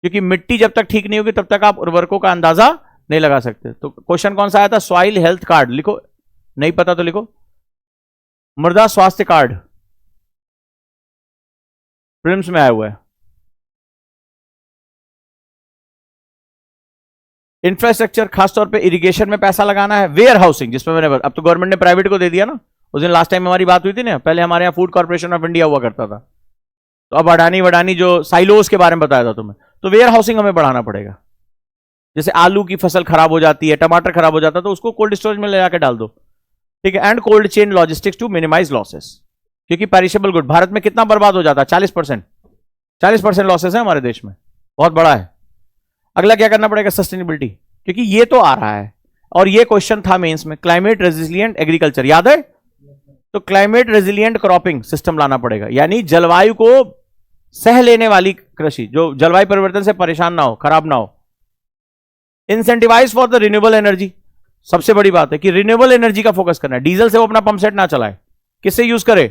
क्योंकि मिट्टी जब तक ठीक नहीं होगी तब तक आप उर्वरकों का अंदाजा नहीं लगा सकते। तो क्वेश्चन कौन सा आया था? Soil health card. लिखो, नहीं पता तो लिखो, मृदा स्वास्थ्य कार्ड, प्रीलिम्स में आया हुआ है। इंफ्रास्ट्रक्चर, खासतौर पे इरिगेशन में पैसा लगाना है। वेयर हाउसिंग, जिसमें मैंने अब तो गवर्नमेंट ने प्राइवेट को दे दिया ना। उस दिन लास्ट टाइम हमारी बात हुई थी ना, पहले हमारे यहाँ फूड कॉर्पोरेशन ऑफ इंडिया हुआ करता था, तो अब अडानी वडानी जो साइलोस के बारे में बताया था तुम्हें, तो वेयर हाउसिंग हमें बढ़ाना पड़ेगा। जैसे आलू की फसल खराब हो जाती है, टमाटर खराब हो जाता है, तो उसको कोल्ड स्टोरेज में ले जाकर डाल दो। ठीक है, and cold chain logistics to minimise losses, क्योंकि पेरिशेबल गुड भारत में कितना बर्बाद हो जाता है? 40%। 40% लॉसेस है हमारे देश में, बहुत बड़ा है। अगला क्या करना पड़ेगा? सस्टेनेबिलिटी, क्योंकि ये तो आ रहा है और ये क्वेश्चन था मेंस में, क्लाइमेट रेजिलिएंट एग्रीकल्चर, याद है? तो क्लाइमेट रेजिलिएंट क्रॉपिंग सिस्टम लाना पड़ेगा, यानी जलवायु को सह लेने वाली कृषि, जो जलवायु परिवर्तन से परेशान ना हो, खराब ना हो। Incentivise for the renewable energy, सबसे बड़ी बात है कि रिन्यूएबल एनर्जी का फोकस करना है। डीजल से वो अपना पंप सेट ना चलाए, किससे यूज करे?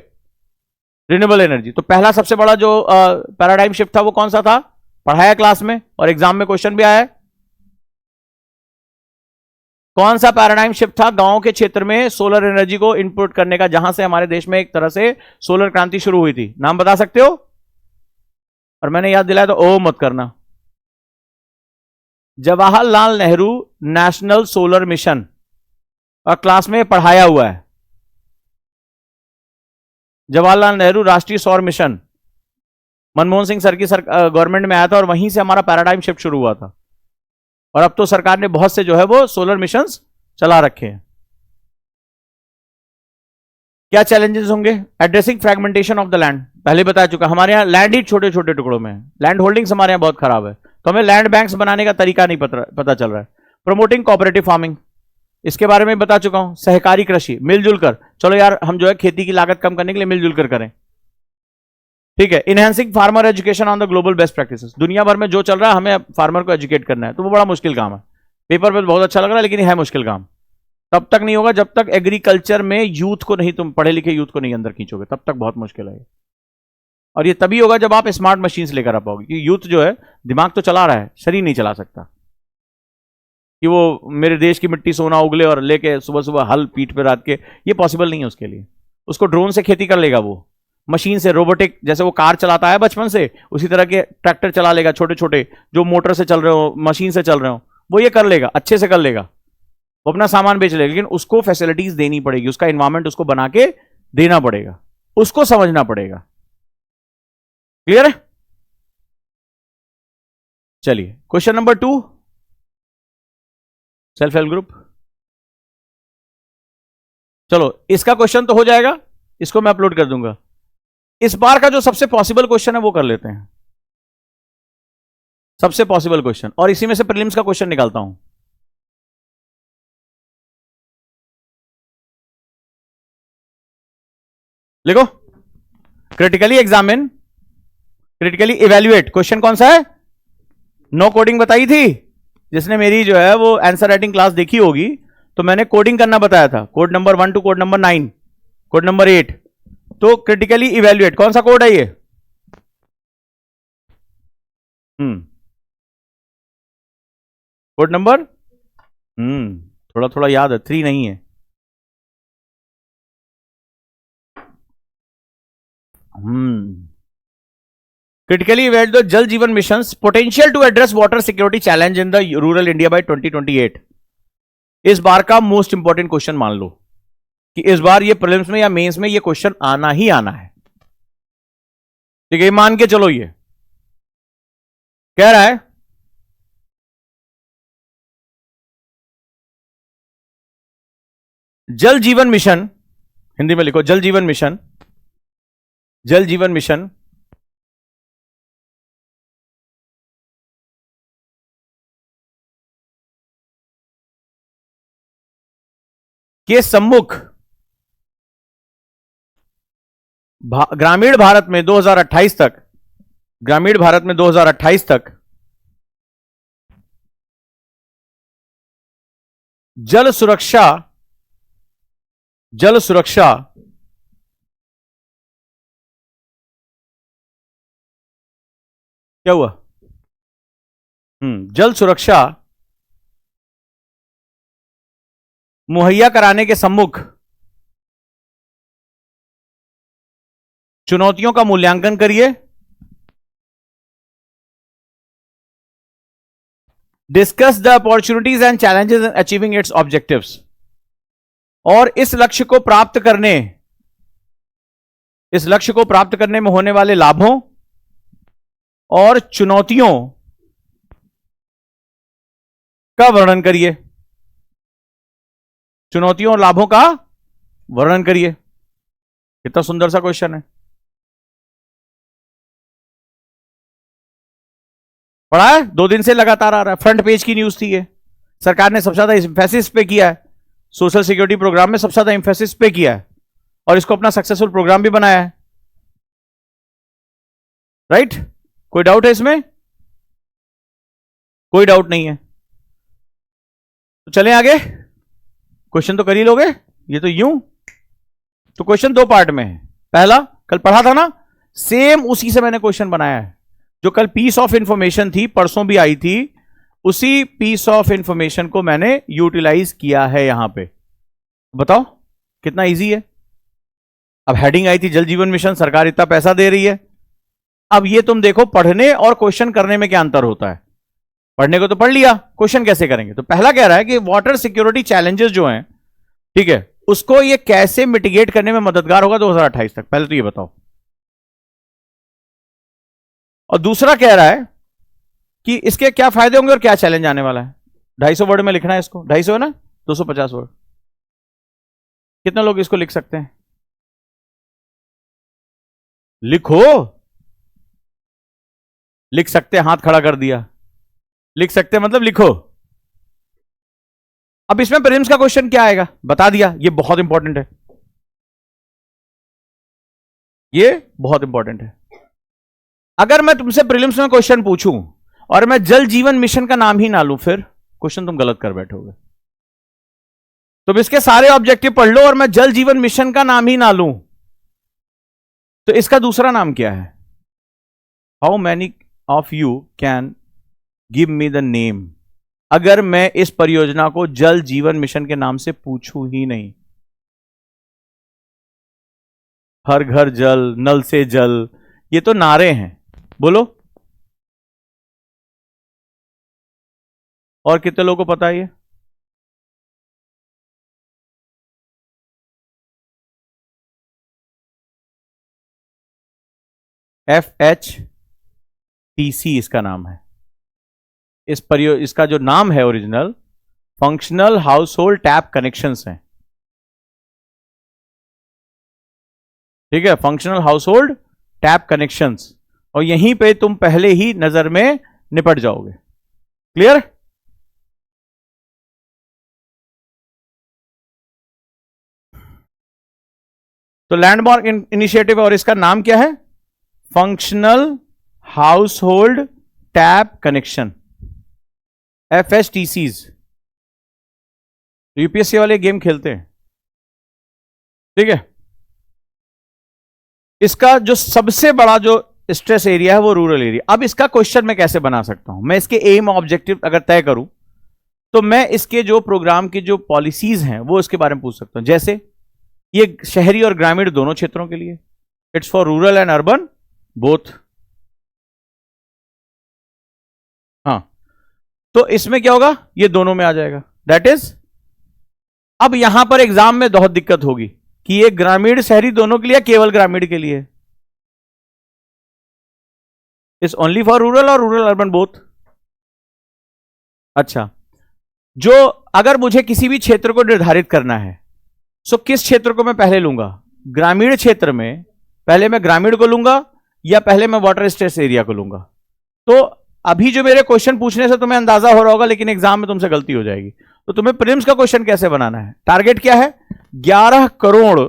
Renewable energy. तो पहला सबसे बड़ा जो पैराडाइम शिफ्ट था वो कौन सा था? पढ़ाया क्लास में और एग्जाम में क्वेश्चन भी आया है। कौन सा पैराडाइम शिफ्ट था गांव के क्षेत्र में सोलर एनर्जी को इनपुट करने का, जहां से हमारे देश में एक तरह से सोलर क्रांति शुरू हुई थी? नाम बता सकते हो? और मैंने याद दिलाया तो ओ मत करना। Jawaharlal Nehru national solar mission, और क्लास में पढ़ाया हुआ है। जवाहरलाल नेहरू राष्ट्रीय सौर मिशन मनमोहन सिंह सर की गवर्नमेंट में आया था और वहीं से हमारा पैराडाइम शिफ्ट शुरू हुआ था। और अब तो सरकार ने बहुत से जो है वो सोलर मिशंस चला रखे हैं। क्या चैलेंजेस होंगे? Addressing fragmentation of the land, पहले बता चुका, हमारे यहां लैंड ही छोटे छोटे टुकड़ों में है, लैंड होल्डिंग्स हमारे यहां बहुत खराब है, तो हमें लैंड बैंक्स बनाने का तरीका नहीं पता चल रहा है। प्रमोटिंग कोऑपरेटिव फार्मिंग, इसके बारे में बता चुका हूं। सहकारी कृषि, मिलजुल कर, चलो यार हम जो है खेती की लागत कम करने के लिए मिलजुल कर करें, ठीक है। Enhancing farmer education on the global best practices, दुनिया भर में जो चल रहा है हमें फार्मर को एजुकेट करना है, तो वो बड़ा मुश्किल काम है। पेपर पर बहुत अच्छा लग रहा है लेकिन है मुश्किल काम। तब तक नहीं होगा जब तक एग्रीकल्चर में यूथ को नहीं, तुम पढ़े लिखे यूथ को नहीं अंदर खींचोगे, तब तक बहुत मुश्किल है। और ये तभी होगा जब आप स्मार्ट मशीन्स लेकर आ पाओगे, क्योंकि यूथ जो है दिमाग तो चला रहा है, शरीर नहीं चला सकता। कि वो मेरे देश की मिट्टी सोना उगले और लेके सुबह सुबह हल पीठ पे रात के, ये पॉसिबल नहीं है उसके लिए। उसको ड्रोन से खेती कर लेगा, वो मशीन से, रोबोटिक, जैसे वो कार चलाता है बचपन से, उसी तरह के ट्रैक्टर चला लेगा छोटे छोटे, जो मोटर से चल रहे हो, मशीन से चल रहे हो, वो ये कर लेगा, अच्छे से कर लेगा, वो अपना सामान बेच लेगा। लेकिन उसको फैसिलिटीज देनी पड़ेगी, उसका एनवायरमेंट उसको बना के देना पड़ेगा, उसको समझना पड़ेगा। क्लियर है? चलिए question number 2, self help group. चलो इसका क्वेश्चन तो हो जाएगा, इसको मैं अपलोड कर दूंगा। इस बार का जो सबसे पॉसिबल क्वेश्चन है वो कर लेते हैं, सबसे पॉसिबल क्वेश्चन, और इसी में से प्रीलिम्स का क्वेश्चन निकालता हूं। लिखो, critically examine, critically evaluate, question कौन सा है? नो कोडिंग बताई थी, जिसने मेरी जो है वो आंसर राइटिंग क्लास देखी होगी, तो मैंने कोडिंग करना बताया था, code number 1 to code number 9, code number 8। तो क्रिटिकली इवेल्युएट कौन सा कोड है ये? कोड नंबर थोड़ा थोड़ा याद है, 3 नहीं है। Critically evaluate the Jal Jeevan mission potential to address water security challenge in the rural India by 2028। इस बार का मोस्ट इंपॉर्टेंट क्वेश्चन मान लो कि इस बार ये प्रीलिम्स में या मेंस में ये क्वेश्चन आना ही आना है, ठीक है? मान के चलो, ये कह रहा है जल जीवन मिशन, हिंदी में लिखो, जल जीवन मिशन, जल जीवन मिशन के सम्मुख ग्रामीण भारत में 2028 तक, ग्रामीण भारत में 2028 तक जल सुरक्षा, जल सुरक्षा क्या हुआ? जल सुरक्षा मुहैया कराने के सम्मुख चुनौतियों का मूल्यांकन करिए, discuss the opportunities and challenges in achieving it's objectives, और इस लक्ष्य को प्राप्त करने, इस लक्ष्य को प्राप्त करने में होने वाले लाभों और चुनौतियों का वर्णन करिए, चुनौतियों और लाभों का वर्णन करिए। कितना सुंदर सा क्वेश्चन है, पढ़ा है? 2 दिन से लगातार आ रहा है, फ्रंट पेज की न्यूज थी ये। सरकार ने सबसे ज्यादा इंफेसिस पे किया है, सोशल सिक्योरिटी प्रोग्राम में सबसे ज्यादा इंफेसिस पे किया है, और इसको अपना सक्सेसफुल प्रोग्राम भी बनाया है, राइट? कोई डाउट है इसमें? कोई डाउट नहीं है, तो चलें आगे। क्वेश्चन तो कर ही लोगे, ये तो यूं। तो क्वेश्चन 2 पार्ट में है। पहला कल पढ़ा था ना, सेम उसी से मैंने क्वेश्चन बनाया है, जो कल पीस ऑफ इंफॉर्मेशन थी, परसों भी आई थी, उसी पीस ऑफ इंफॉर्मेशन को मैंने यूटिलाइज किया है यहां पे। बताओ कितना इजी है। अब हेडिंग आई थी जल जीवन मिशन, सरकार इतना पैसा दे रही है। अब ये तुम देखो, पढ़ने और क्वेश्चन करने में क्या अंतर होता है। पढ़ने को तो पढ़ लिया, क्वेश्चन कैसे करेंगे? तो पहला कह रहा है कि वाटर सिक्योरिटी चैलेंजेस जो हैं ठीक है, उसको ये कैसे मिटिगेट करने में मददगार होगा 2028 तक, पहले तो ये बताओ। और दूसरा कह रहा है कि इसके क्या फायदे होंगे और क्या चैलेंज आने वाला है। 250 वर्ड में लिखना है इसको, 250 है ना, 250 वर्ड। कितने लोग इसको लिख सकते हैं? लिखो, लिख सकते, हाथ खड़ा कर दिया, लिख सकते मतलब लिखो। अब इसमें प्रीलिम्स का क्वेश्चन क्या आएगा बता दिया, ये बहुत इंपॉर्टेंट है, ये बहुत इंपॉर्टेंट है। अगर मैं तुमसे प्रीलिम्स में क्वेश्चन पूछूं और मैं जल जीवन मिशन का नाम ही ना लूं, फिर क्वेश्चन तुम गलत कर बैठोगे। तुम इसके सारे ऑब्जेक्टिव पढ़ लो और मैं जल जीवन मिशन का नाम ही ना लूं, तो इसका दूसरा नाम क्या है? How many of you can give me the name? अगर मैं इस परियोजना को जल जीवन मिशन के नाम से पूछूं ही नहीं। हर घर जल, नल से जल, ये तो नारे हैं, बोलो। और कितने लोगों को पता है ये? FHTC इसका नाम है। इसका जो नाम है original, functional house hold tap connections है। ठीक है, functional house hold tap connections, और यहीं पे तुम पहले ही नजर में निपट जाओगे। क्लियर? तो लैंडमार्क इनिशिएटिव और इसका नाम क्या है? Functional house hold tap connection, FHTCs। UPSC वाले गेम खेलते हैं, ठीक है। इसका जो सबसे बड़ा जो स्ट्रेस एरिया है वो रूरल एरिया। अब इसका क्वेश्चन मैं कैसे बना सकता हूं? मैं इसके एम ऑब्जेक्टिव अगर तय करूं तो मैं इसके जो प्रोग्राम की जो पॉलिसीज हैं वो इसके बारे में पूछ सकता हूं। जैसे ये शहरी और ग्रामीण दोनों क्षेत्रों के लिए, it's for rural and urban both. हाँ, तो इसमें क्या होगा? ये दोनों में आ जाएगा, दैट इज। अब यहां पर एग्जाम में बहुत दिक्कत होगी कि ये ग्रामीण शहरी दोनों के लिए, केवल ग्रामीण के लिए? इज ओनली फॉर रूरल और रूरल अर्बन बोथ। अच्छा, जो अगर मुझे किसी भी क्षेत्र को निर्धारित करना है, सो किस क्षेत्र को मैं पहले लूंगा? ग्रामीण क्षेत्र में पहले मैं ग्रामीण को लूंगा या पहले मैं वाटर स्ट्रेस एरिया को लूंगा? तो अभी जो मेरे क्वेश्चन पूछने से तुम्हें अंदाजा हो रहा होगा, लेकिन एग्जाम में तुमसे गलती हो जाएगी। तो तुम्हें प्रीलिम्स का क्वेश्चन कैसे बनाना है? टारगेट क्या है? 11 करोड़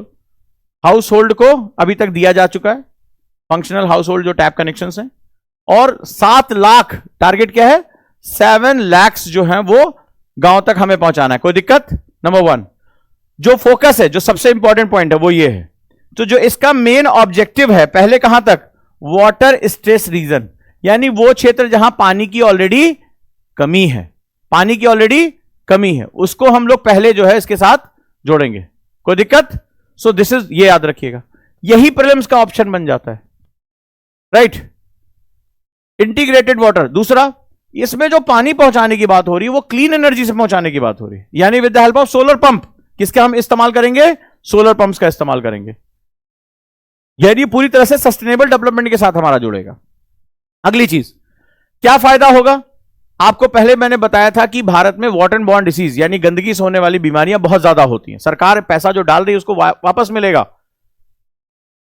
हाउस होल्ड को अभी तक दिया जा चुका है, फंक्शनल हाउस होल्ड जो टैप कनेक्शन है, और 7 लाख टारगेट क्या है? 7 लाख जो है वो गांव तक हमें पहुंचाना है। कोई दिक्कत? नंबर 1 जो फोकस है, जो सबसे इंपॉर्टेंट पॉइंट है वो ये है। तो जो इसका मेन ऑब्जेक्टिव है, पहले कहां तक? वाटर स्ट्रेस रीजन, यानी वो क्षेत्र जहां पानी की ऑलरेडी कमी है, पानी की ऑलरेडी कमी है, उसको हम लोग पहले जो है इसके साथ जोड़ेंगे। कोई दिक्कत? सो दिस इज, ये याद रखिएगा, यही प्रीलिम्स का ऑप्शन बन जाता है, राइट। Integrated water. दूसरा, इसमें जो पानी पहुंचाने की बात हो रही है वो क्लीन एनर्जी से पहुंचाने की बात हो रही है, यानी with the help of solar pump. किसका हम इस्तेमाल करेंगे? सोलर पंप्स का इस्तेमाल करेंगे, यानी पूरी तरह से सस्टेनेबल डेवलपमेंट के साथ हमारा जुड़ेगा। अगली चीज, क्या फायदा होगा? आपको पहले मैंने बताया था कि भारत में वाटर एंड बॉर्न डिसीज यानी गंदगी से होने वाली बीमारियां बहुत ज्यादा होती हैं। सरकार पैसा जो डाल रही है उसको वापस मिलेगा,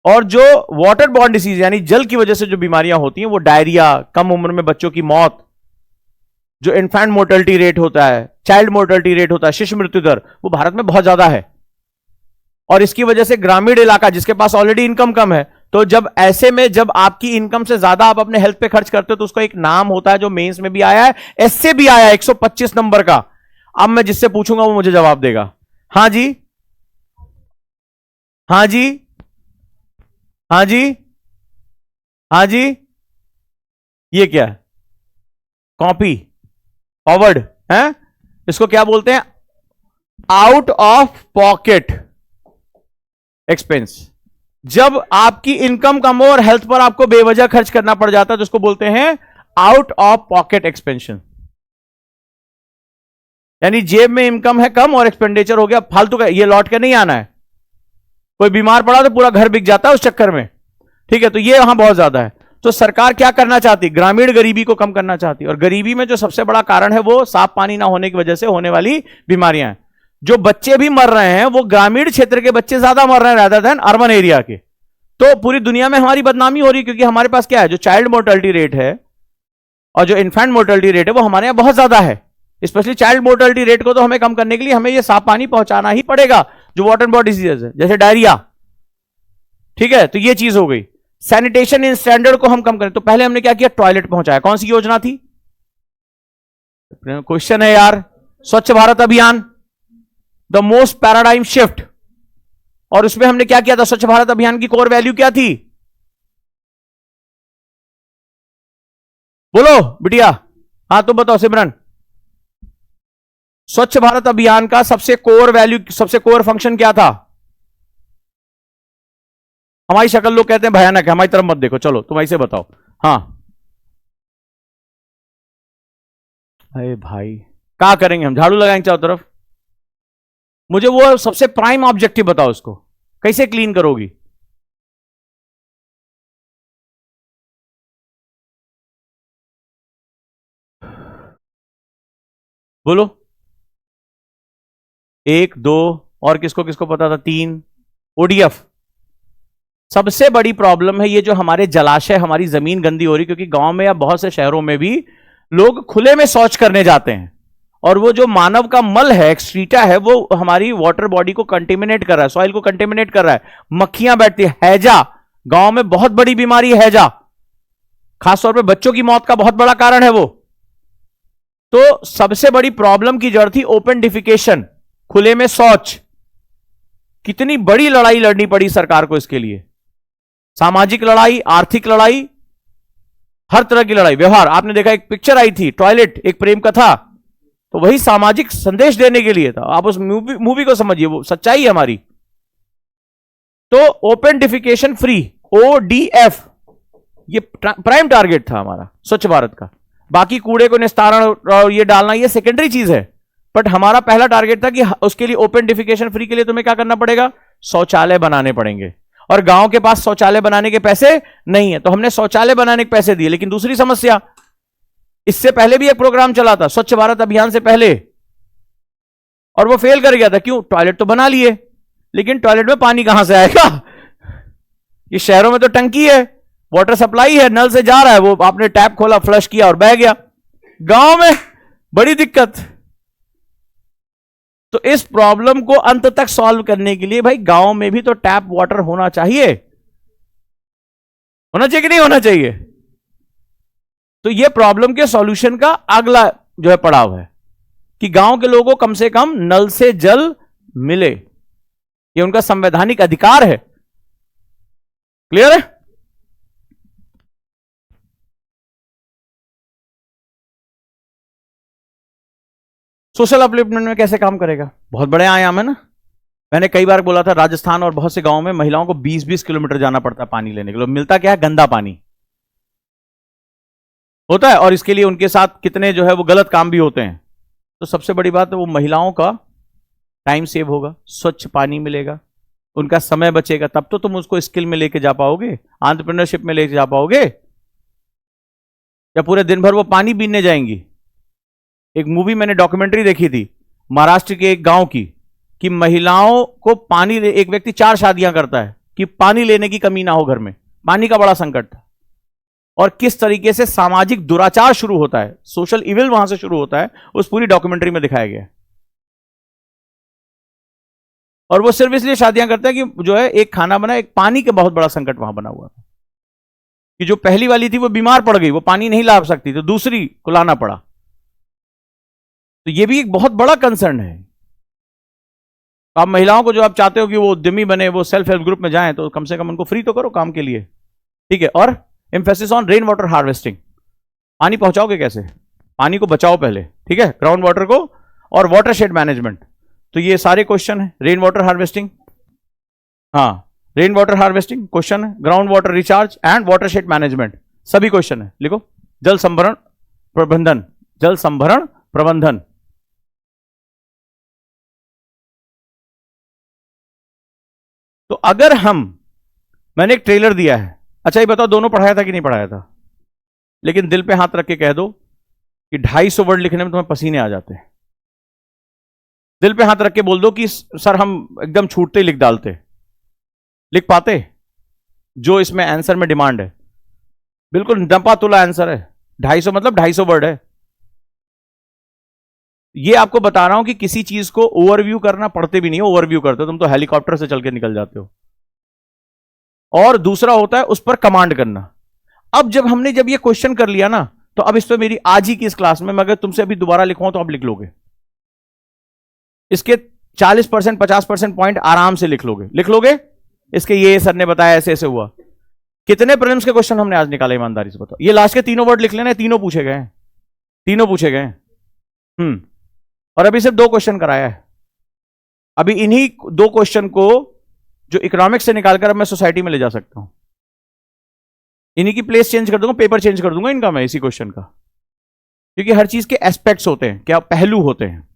और जो वाटर बॉर्न डिसीज यानी जल की वजह से जो बीमारियां होती हैं, वो डायरिया, कम उम्र में बच्चों की मौत, जो इन्फेंट मोर्टेलिटी रेट होता है, चाइल्ड मोर्टेलिटी रेट होता है, शिशु मृत्यु दर, वो भारत में बहुत ज्यादा है। और इसकी वजह से ग्रामीण इलाका जिसके पास ऑलरेडी इनकम कम है, तो जब ऐसे में जब आपकी इनकम से ज्यादा आप अपने हेल्थ पे खर्च करते हो तो उसका एक नाम होता है जो मेंस में भी आया है, एस से भी आया है, 125 नंबर का। अब मैं जिससे पूछूंगा वो मुझे जवाब देगा। हां जी, हां जी, हां जी, हां जी। ये क्या है? कॉपी, फॉरवर्ड है, इसको क्या बोलते हैं? Out of pocket expense. जब आपकी इनकम कम हो और हेल्थ पर आपको बेवजह खर्च करना पड़ जाता है तो उसको बोलते हैं आउट ऑफ पॉकेट एक्सपेंशन यानी जेब में इनकम है कम और एक्सपेंडिचर हो गया फालतू का, ये लौट के नहीं आना है। कोई बीमार पड़ा तो पूरा घर बिक जाता है उस चक्कर में, ठीक है। तो ये यहां बहुत ज्यादा है। तो सरकार क्या करना चाहती, ग्रामीण गरीबी को कम करना चाहती है। और गरीबी में जो सबसे बड़ा कारण है वो साफ पानी ना होने की वजह से होने वाली बीमारियां हैं। जो बच्चे भी मर रहे हैं वो ग्रामीण क्षेत्र के बच्चे ज्यादा मर रहे हैं रादर देन अर्बन एरिया के। तो पूरी दुनिया में हमारी बदनामी हो रही है, क्योंकि हमारे पास क्या है, जो चाइल्ड मोर्टेलिटी रेट है और जो इन्फेंट मोर्टेलिटी रेट है वो हमारे यहां बहुत ज्यादा है। स्पेशली चाइल्ड मोर्टेलिटी रेट को तो हमें कम करने के लिए हमें ये साफ पानी पहुंचाना ही पड़ेगा, जो वाटर एंड बॉडी डिजीज है जैसे डायरिया, ठीक है। तो ये चीज हो गई। सैनिटेशन इन स्टैंडर्ड को हम कम करें, तो पहले हमने क्या किया, टॉयलेट पहुंचाया। कौन सी योजना थी, क्वेश्चन है यार, स्वच्छ भारत अभियान, द मोस्ट पैराडाइम शिफ्ट। और उसमें हमने क्या किया था, स्वच्छ भारत अभियान की कोर वैल्यू क्या थी, बोलो बिटिया, हाँ तुम बताओ सिमरन। स्वच्छ भारत अभियान का सबसे कोर वैल्यू, सबसे कोर फंक्शन क्या था। हमारी शक्ल लोग कहते हैं भयानक है, हमारी तरफ मत देखो, चलो तुम ऐसे बताओ। हाँ अरे भाई क्या करेंगे हम, झाड़ू लगाएंगे चारों तरफ। मुझे वो सबसे प्राइम ऑब्जेक्टिव बताओ, उसको कैसे क्लीन करोगी। बोलो, एक दो, और किसको किसको पता था, तीन। ओडीएफ सबसे बड़ी प्रॉब्लम है, ये जो हमारे जलाशय, हमारी जमीन गंदी हो रही, क्योंकि गांव में या बहुत से शहरों में भी लोग खुले में शौच करने जाते हैं, और वो जो मानव का मल है, एक्सक्रीटा है, वो हमारी वाटर बॉडी को कंटेमिनेट कर रहा है, सॉइल को कंटेमिनेट कर रहा है। मक्खियां बैठती है, हैजा, गांव में बहुत बड़ी बीमारी है हैजा, खासतौर पे बच्चों की मौत का बहुत बड़ा कारण है वो। तो सबसे बड़ी प्रॉब्लम की जड़ थी ओपन डिफिकेशन, खुले में शौच। कितनी बड़ी लड़ाई लड़नी पड़ी सरकार को इसके लिए, सामाजिक लड़ाई, आर्थिक लड़ाई, हर तरह की लड़ाई। व्यवहार, आपने देखा एक पिक्चर आई थी टॉयलेट, एक प्रेम कथा, तो वही सामाजिक संदेश देने के लिए था। आप उस मूवी को समझिए, वो सच्चाई है हमारी। तो ओपन डिफिकेशन फ्री, ओडीएफ, ये प्राइम टारगेट था हमारा स्वच्छ भारत का। बाकी कूड़े को निस्तारण और ये डालना ये सेकेंडरी चीज है, बट हमारा पहला टारगेट था कि उसके लिए ओपन डिफिकेशन फ्री के लिए तुम्हें क्या करना पड़ेगा, शौचालय बनाने पड़ेंगे। और गांव के पास शौचालय बनाने के पैसे नहीं है, तो हमने शौचालय बनाने के पैसे दिए। लेकिन दूसरी समस्या, इससे पहले भी एक प्रोग्राम चला था स्वच्छ भारत अभियान से पहले, और वो फेल कर गया था। क्यों, टॉयलेट तो बना लिए, लेकिन टॉयलेट में पानी कहां से आएगा। ये शहरों में तो टंकी है, वाटर सप्लाई है, नल से जा रहा है, वो आपने टैप खोला, फ्लश किया और बह गया। गांव में बड़ी दिक्कत। तो इस प्रॉब्लम को अंत तक सॉल्व करने के लिए भाई गांव में भी तो टैप वाटर होना चाहिए, होना चाहिए कि नहीं होना चाहिए। तो यह प्रॉब्लम के सॉल्यूशन का अगला जो है पड़ाव है कि गांव के लोगों को कम से कम नल से जल मिले, ये उनका संवैधानिक अधिकार है। क्लियर है। सोशल अपलिफ्टमेंट में कैसे काम करेगा, बहुत बड़े आयाम है ना। मैंने कई बार बोला था, राजस्थान और बहुत से गांवों में महिलाओं को 20-20 किलोमीटर जाना पड़ता है पानी लेने के लिए। मिलता क्या है, गंदा पानी होता है, और इसके लिए उनके साथ कितने जो है वो गलत काम भी होते हैं। तो सबसे बड़ी बात है वो महिलाओं का टाइम सेव होगा, स्वच्छ पानी मिलेगा, उनका समय बचेगा, तब तो तुम उसको स्किल में लेके जा पाओगे, एंटरप्रेन्योरशिप में लेके जा पाओगे। या पूरे दिन भर वो पानी पीने जाएंगी। एक मूवी मैंने डॉक्यूमेंट्री देखी थी महाराष्ट्र के एक गांव की, कि महिलाओं को पानी, एक व्यक्ति 4 शादियां करता है कि पानी लेने की कमी ना हो घर में, पानी का बड़ा संकट था। और किस तरीके से सामाजिक दुराचार शुरू होता है, सोशल इविल वहां से शुरू होता है, उस पूरी डॉक्यूमेंट्री में दिखाया गया है। और वो सिर्फ इसलिए शादियां करते हैं कि जो है एक खाना बना, एक पानी का बहुत बड़ा संकट वहां बना हुआ था कि जो पहली वाली थी वो बीमार पड़ गई, वो पानी नहीं ला सकती, तो दूसरी को लाना पड़ा। तो ये भी एक बहुत बड़ा कंसर्न है। आप महिलाओं को जो आप चाहते हो कि वो उद्यमी बने, वो सेल्फ हेल्प ग्रुप में जाएं, तो कम से कम उनको फ्री तो करो काम के लिए, ठीक है। और emphasis on rain water harvesting, पानी पहुंचाओगे कैसे, पानी को बचाओ पहले, ठीक है, ग्राउंड वाटर को, और वाटर शेड मैनेजमेंट। तो ये सारे क्वेश्चन है। रेन वाटर हार्वेस्टिंग, हाँ रेन वाटर हार्वेस्टिंग क्वेश्चन है, ground water recharge and water shade management, सभी क्वेश्चन है। लिखो, जल संभरण प्रबंधन, जल संभरण प्रबंधन, तो अगर मैंने एक ट्रेलर दिया है, अच्छा ये बताओ दोनों पढ़ाया था कि नहीं पढ़ाया था, लेकिन दिल पे हाथ रख के कह दो कि 250 वर्ड लिखने में तुम्हें पसीने आ जाते हैं। दिल पे हाथ रख के बोल दो कि सर हम एकदम छूटते ही लिख डालते। लिख पाते जो इसमें आंसर में डिमांड है? बिल्कुल नपा तुला आंसर है। 250 मतलब 250 वर्ड है। ये आपको बता रहा हूं कि किसी चीज को ओवरव्यू करना, पढ़ते भी नहीं हो, ओवरव्यू करते हो तुम तो हेलीकॉप्टर से चल के निकल जाते हो। और दूसरा होता है उस पर कमांड करना। अब जब ये क्वेश्चन कर लिया ना, तो अब इस पर मेरी आज ही की इस क्लास में मैं अगर तुमसे अभी दोबारा लिखवाऊं तो आप लिख लोगे। इसके 40% 50% पॉइंट आराम से लिख लोगे। इसके ये सर ने बताया ऐसे ऐसे हुआ। कितने प्रीलिम्स के क्वेश्चन हमने आज निकाले ईमानदारी से बताओ? ये लास्ट के तीनों वर्ड लिख लेना, तीनों पूछे गए। और अभी सिर्फ 2 क्वेश्चन कराया है। अभी इन्हीं 2 क्वेश्चन को जो इकोनॉमिक्स से निकालकर अब मैं सोसाइटी में ले जा सकता हूं। इन्हीं की प्लेस चेंज कर दूंगा, पेपर चेंज कर दूंगा इनका मैं इसी क्वेश्चन का, क्योंकि हर चीज के एस्पेक्ट्स होते हैं, क्या पहलू होते हैं।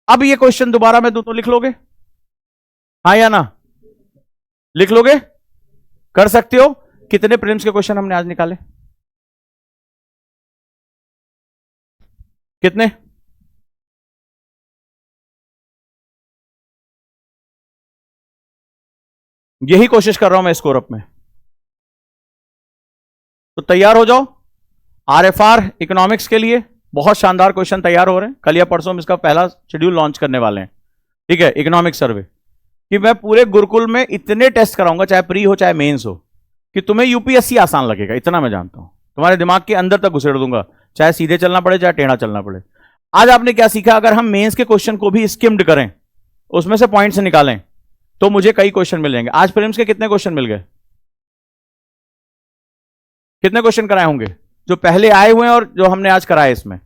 अब ये क्वेश्चन दोबारा मैं दूं तो लिख लोगे? हाँ या ना? लिख लोगे? कर सकते हो? कितने प्रीलिम्स के क्वेश्चन हमने आज निकाले? कितने? यही कोशिश कर रहा हूं मैं स्कोर अप में। तो तैयार हो जाओ। आरएफआर इकोनॉमिक्स के लिए बहुत शानदार क्वेश्चन तैयार हो रहे हैं। कल या परसों हम इसका पहला शेड्यूल लॉन्च करने वाले हैं। ठीक है, इकोनॉमिक सर्वे कि मैं पूरे गुरुकुल में इतने टेस्ट कराऊंगा, चाहे प्री हो चाहे मेंस हो, कि तुम्हें यूपीएससी आसान लगेगा। इतना मैं जानता हूं, तुम्हारे दिमाग के अंदर तक घुसेड़ दूंगा, चाहे सीधे चलना पड़े चाहे टेढ़ा चलना पड़े। आज आपने क्या सीखा? अगर हम मेंस के क्वेश्चन को भी स्किम्ड करें, उसमें से पॉइंट्स निकालें, तो मुझे कई क्वेश्चन मिल जाएंगे। आज प्रीलिम्स के कितने क्वेश्चन मिल गए? कितने क्वेश्चन कराए होंगे जो पहले आए हुए हैं और जो हमने आज कराए? इसमें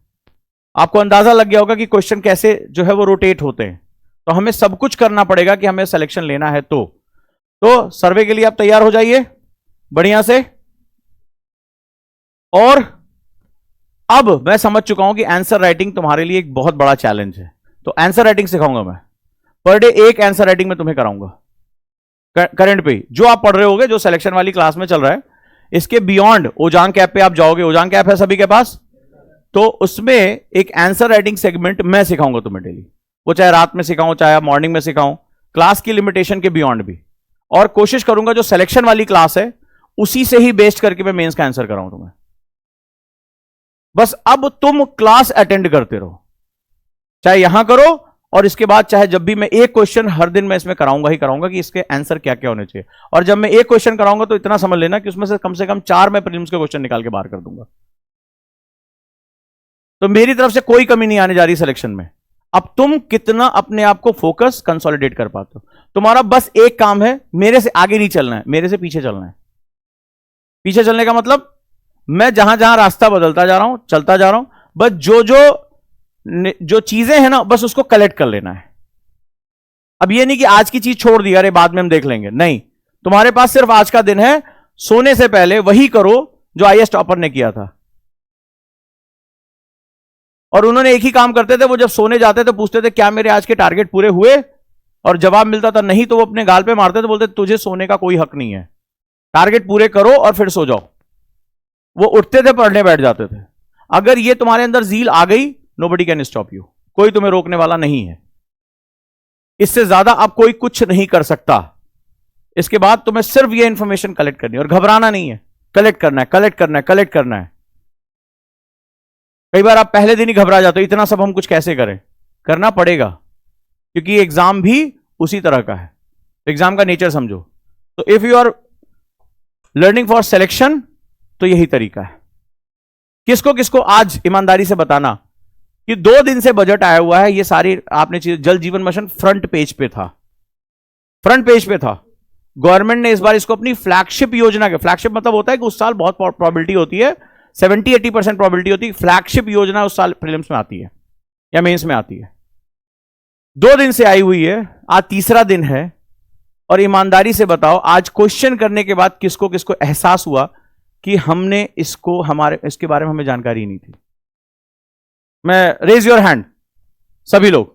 आपको अंदाजा लग गया होगा कि क्वेश्चन कैसे जो है वो रोटेट होते हैं। तो हमें सब कुछ करना पड़ेगा कि हमें सिलेक्शन लेना है। तो सर्वे के लिए आप तैयार हो जाइए बढ़िया से। और अब मैं समझ चुका हूं कि आंसर राइटिंग तुम्हारे लिए एक बहुत बड़ा चैलेंज है। तो आंसर राइटिंग सिखाऊंगा मैं। पर डे एक आंसर राइटिंग में तुम्हें कराऊंगा करंट पे, जो आप पढ़ रहे होगे, जो सिलेक्शन वाली क्लास में चल रहा है। इसके बियॉन्ड ओजांग ऐप पे आप जाओगे, ओजांग ऐप है सभी के पास, तो उसमें एक आंसर राइटिंग सेगमेंट मैं सिखाऊंगा तुम्हें डेली। वो चाहे रात में सिखाऊं चाहे मॉर्निंग में सिखाऊं, क्लास की लिमिटेशन के बियॉन्ड भी। और कोशिश करूंगा जो सिलेक्शन वाली क्लास है उसी से ही बेस्ड करके मैं मेंस का आंसर कराऊं तुम्हें। बस अब तुम क्लास अटेंड करते रहो, चाहे यहां करो और इसके बाद चाहे जब भी मैं एक क्वेश्चन हर दिन मैं इसमें कराऊंगा ही कराऊंगा कि इसके आंसर क्या क्या होने चाहिए। और जब मैं एक क्वेश्चन कराऊंगा तो इतना समझ लेना कि उसमें से कम 4 मैं प्रीलिम्स के क्वेश्चन निकाल के बाहर कर दूंगा। तो मेरी तरफ से कोई कमी नहीं आने जा रही सिलेक्शन में। अब तुम कितना अपने आप को फोकस कंसोलिडेट कर पाते हो। तुम्हारा बस एक काम है, मेरे से आगे नहीं चलना है, मेरे से पीछे चलना है। पीछे चलने का मतलब मैं जहां जहां रास्ता बदलता जा रहा हूं, चलता जा रहा हूं, बस जो चीजें हैं ना, बस उसको कलेक्ट कर लेना है। अब ये नहीं कि आज की चीज छोड़ दी, अरे बाद में हम देख लेंगे, नहीं। तुम्हारे पास सिर्फ आज का दिन है। सोने से पहले वही करो जो आईएएस टॉपर ने किया था। और उन्होंने एक ही काम करते थे, वो जब सोने जाते थे पूछते थे क्या मेरे आज के टारगेट पूरे हुए, और जवाब मिलता था नहीं, तो वो अपने गाल पे मारते थे, बोलते तुझे सोने का कोई हक नहीं है, टारगेट पूरे करो और फिर सो जाओ। वो उठते थे, पढ़ने बैठ जाते थे। अगर ये तुम्हारे अंदर जील आ गई, नोबडी कैन स्टॉप यू, कोई तुम्हें रोकने वाला नहीं है। इससे ज्यादा अब कोई कुछ नहीं कर सकता। इसके बाद तुम्हें सिर्फ ये इंफॉर्मेशन कलेक्ट करनी है और घबराना नहीं है। कलेक्ट करना है, कलेक्ट करना है, कलेक्ट करना है। कई बार आप पहले दिन ही घबरा जाते हो, इतना सब हम कुछ कैसे करें। करना पड़ेगा, क्योंकि एग्जाम भी उसी तरह का है। एग्जाम का नेचर समझो। तो if you are learning for selection, तो यही तरीका है। किसको किसको आज ईमानदारी से बताना कि 2 दिन से बजट आया हुआ है, ये सारी आपने चीज, जल जीवन मिशन फ्रंट पेज पे था, फ्रंट पेज पे था। गवर्नमेंट ने इस बार इसको अपनी फ्लैगशिप योजना के, फ्लैगशिप मतलब होता है कि उस साल बहुत प्रोबेबिलिटी होती है, 70-80% प्रोबेबिलिटी होती है, फ्लैगशिप योजना उस साल प्रीलिम्स में आती है या मेंस में आती है। 2 दिन से आई हुई है, आज तीसरा दिन है। और ईमानदारी से बताओ, आज क्वेश्चन करने के बाद किसको किसको एहसास हुआ कि हमने इसके बारे में हमें जानकारी ही नहीं थी? मैं रेज योर हैंड, सभी लोग,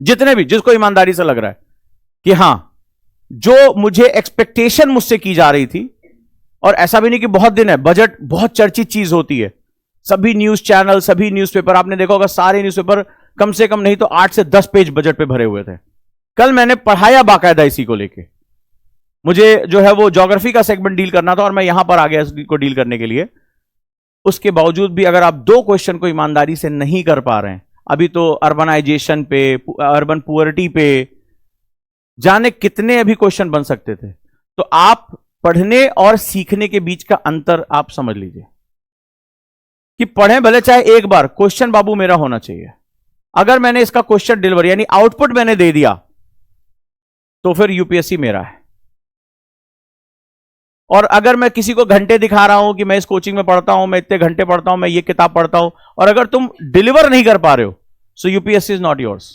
जितने भी, जिसको ईमानदारी से लग रहा है कि हां जो मुझे एक्सपेक्टेशन मुझसे की जा रही थी, और ऐसा भी नहीं कि बहुत दिन है, बजट बहुत चर्चित चीज होती है, सभी न्यूज चैनल, सभी न्यूज़पेपर, आपने देखा होगा सारे न्यूज़पेपर कम से कम नहीं तो 8 से 10 पेज बजट पे भरे हुए थे। कल मैंने पढ़ाया बाकायदा इसी को लेके, मुझे जो है वो ज्योग्राफी का सेगमेंट डील करना था और मैं यहां पर आ गया इसको डील करने के लिए। उसके बावजूद भी अगर आप 2 क्वेश्चन को ईमानदारी से नहीं कर पा रहे हैं, अभी तो अर्बनाइजेशन पे, अर्बन पुअरिटी पे, जाने कितने अभी क्वेश्चन बन सकते थे। तो आप पढ़ने और सीखने के बीच का अंतर आप समझ लीजिए कि पढ़ें भले चाहे एक बार, क्वेश्चन बाबू मेरा होना चाहिए। अगर मैंने इसका क्वेश्चन डिलीवर यानी आउटपुट मैंने दे दिया तो फिर यूपीएससी मेरा है। और अगर मैं किसी को घंटे दिखा रहा हूं कि मैं इस कोचिंग में पढ़ता हूं, मैं इतने घंटे पढ़ता हूं, मैं ये किताब पढ़ता हूं, और अगर तुम डिलीवर नहीं कर पा रहे हो, so UPSC is not yours,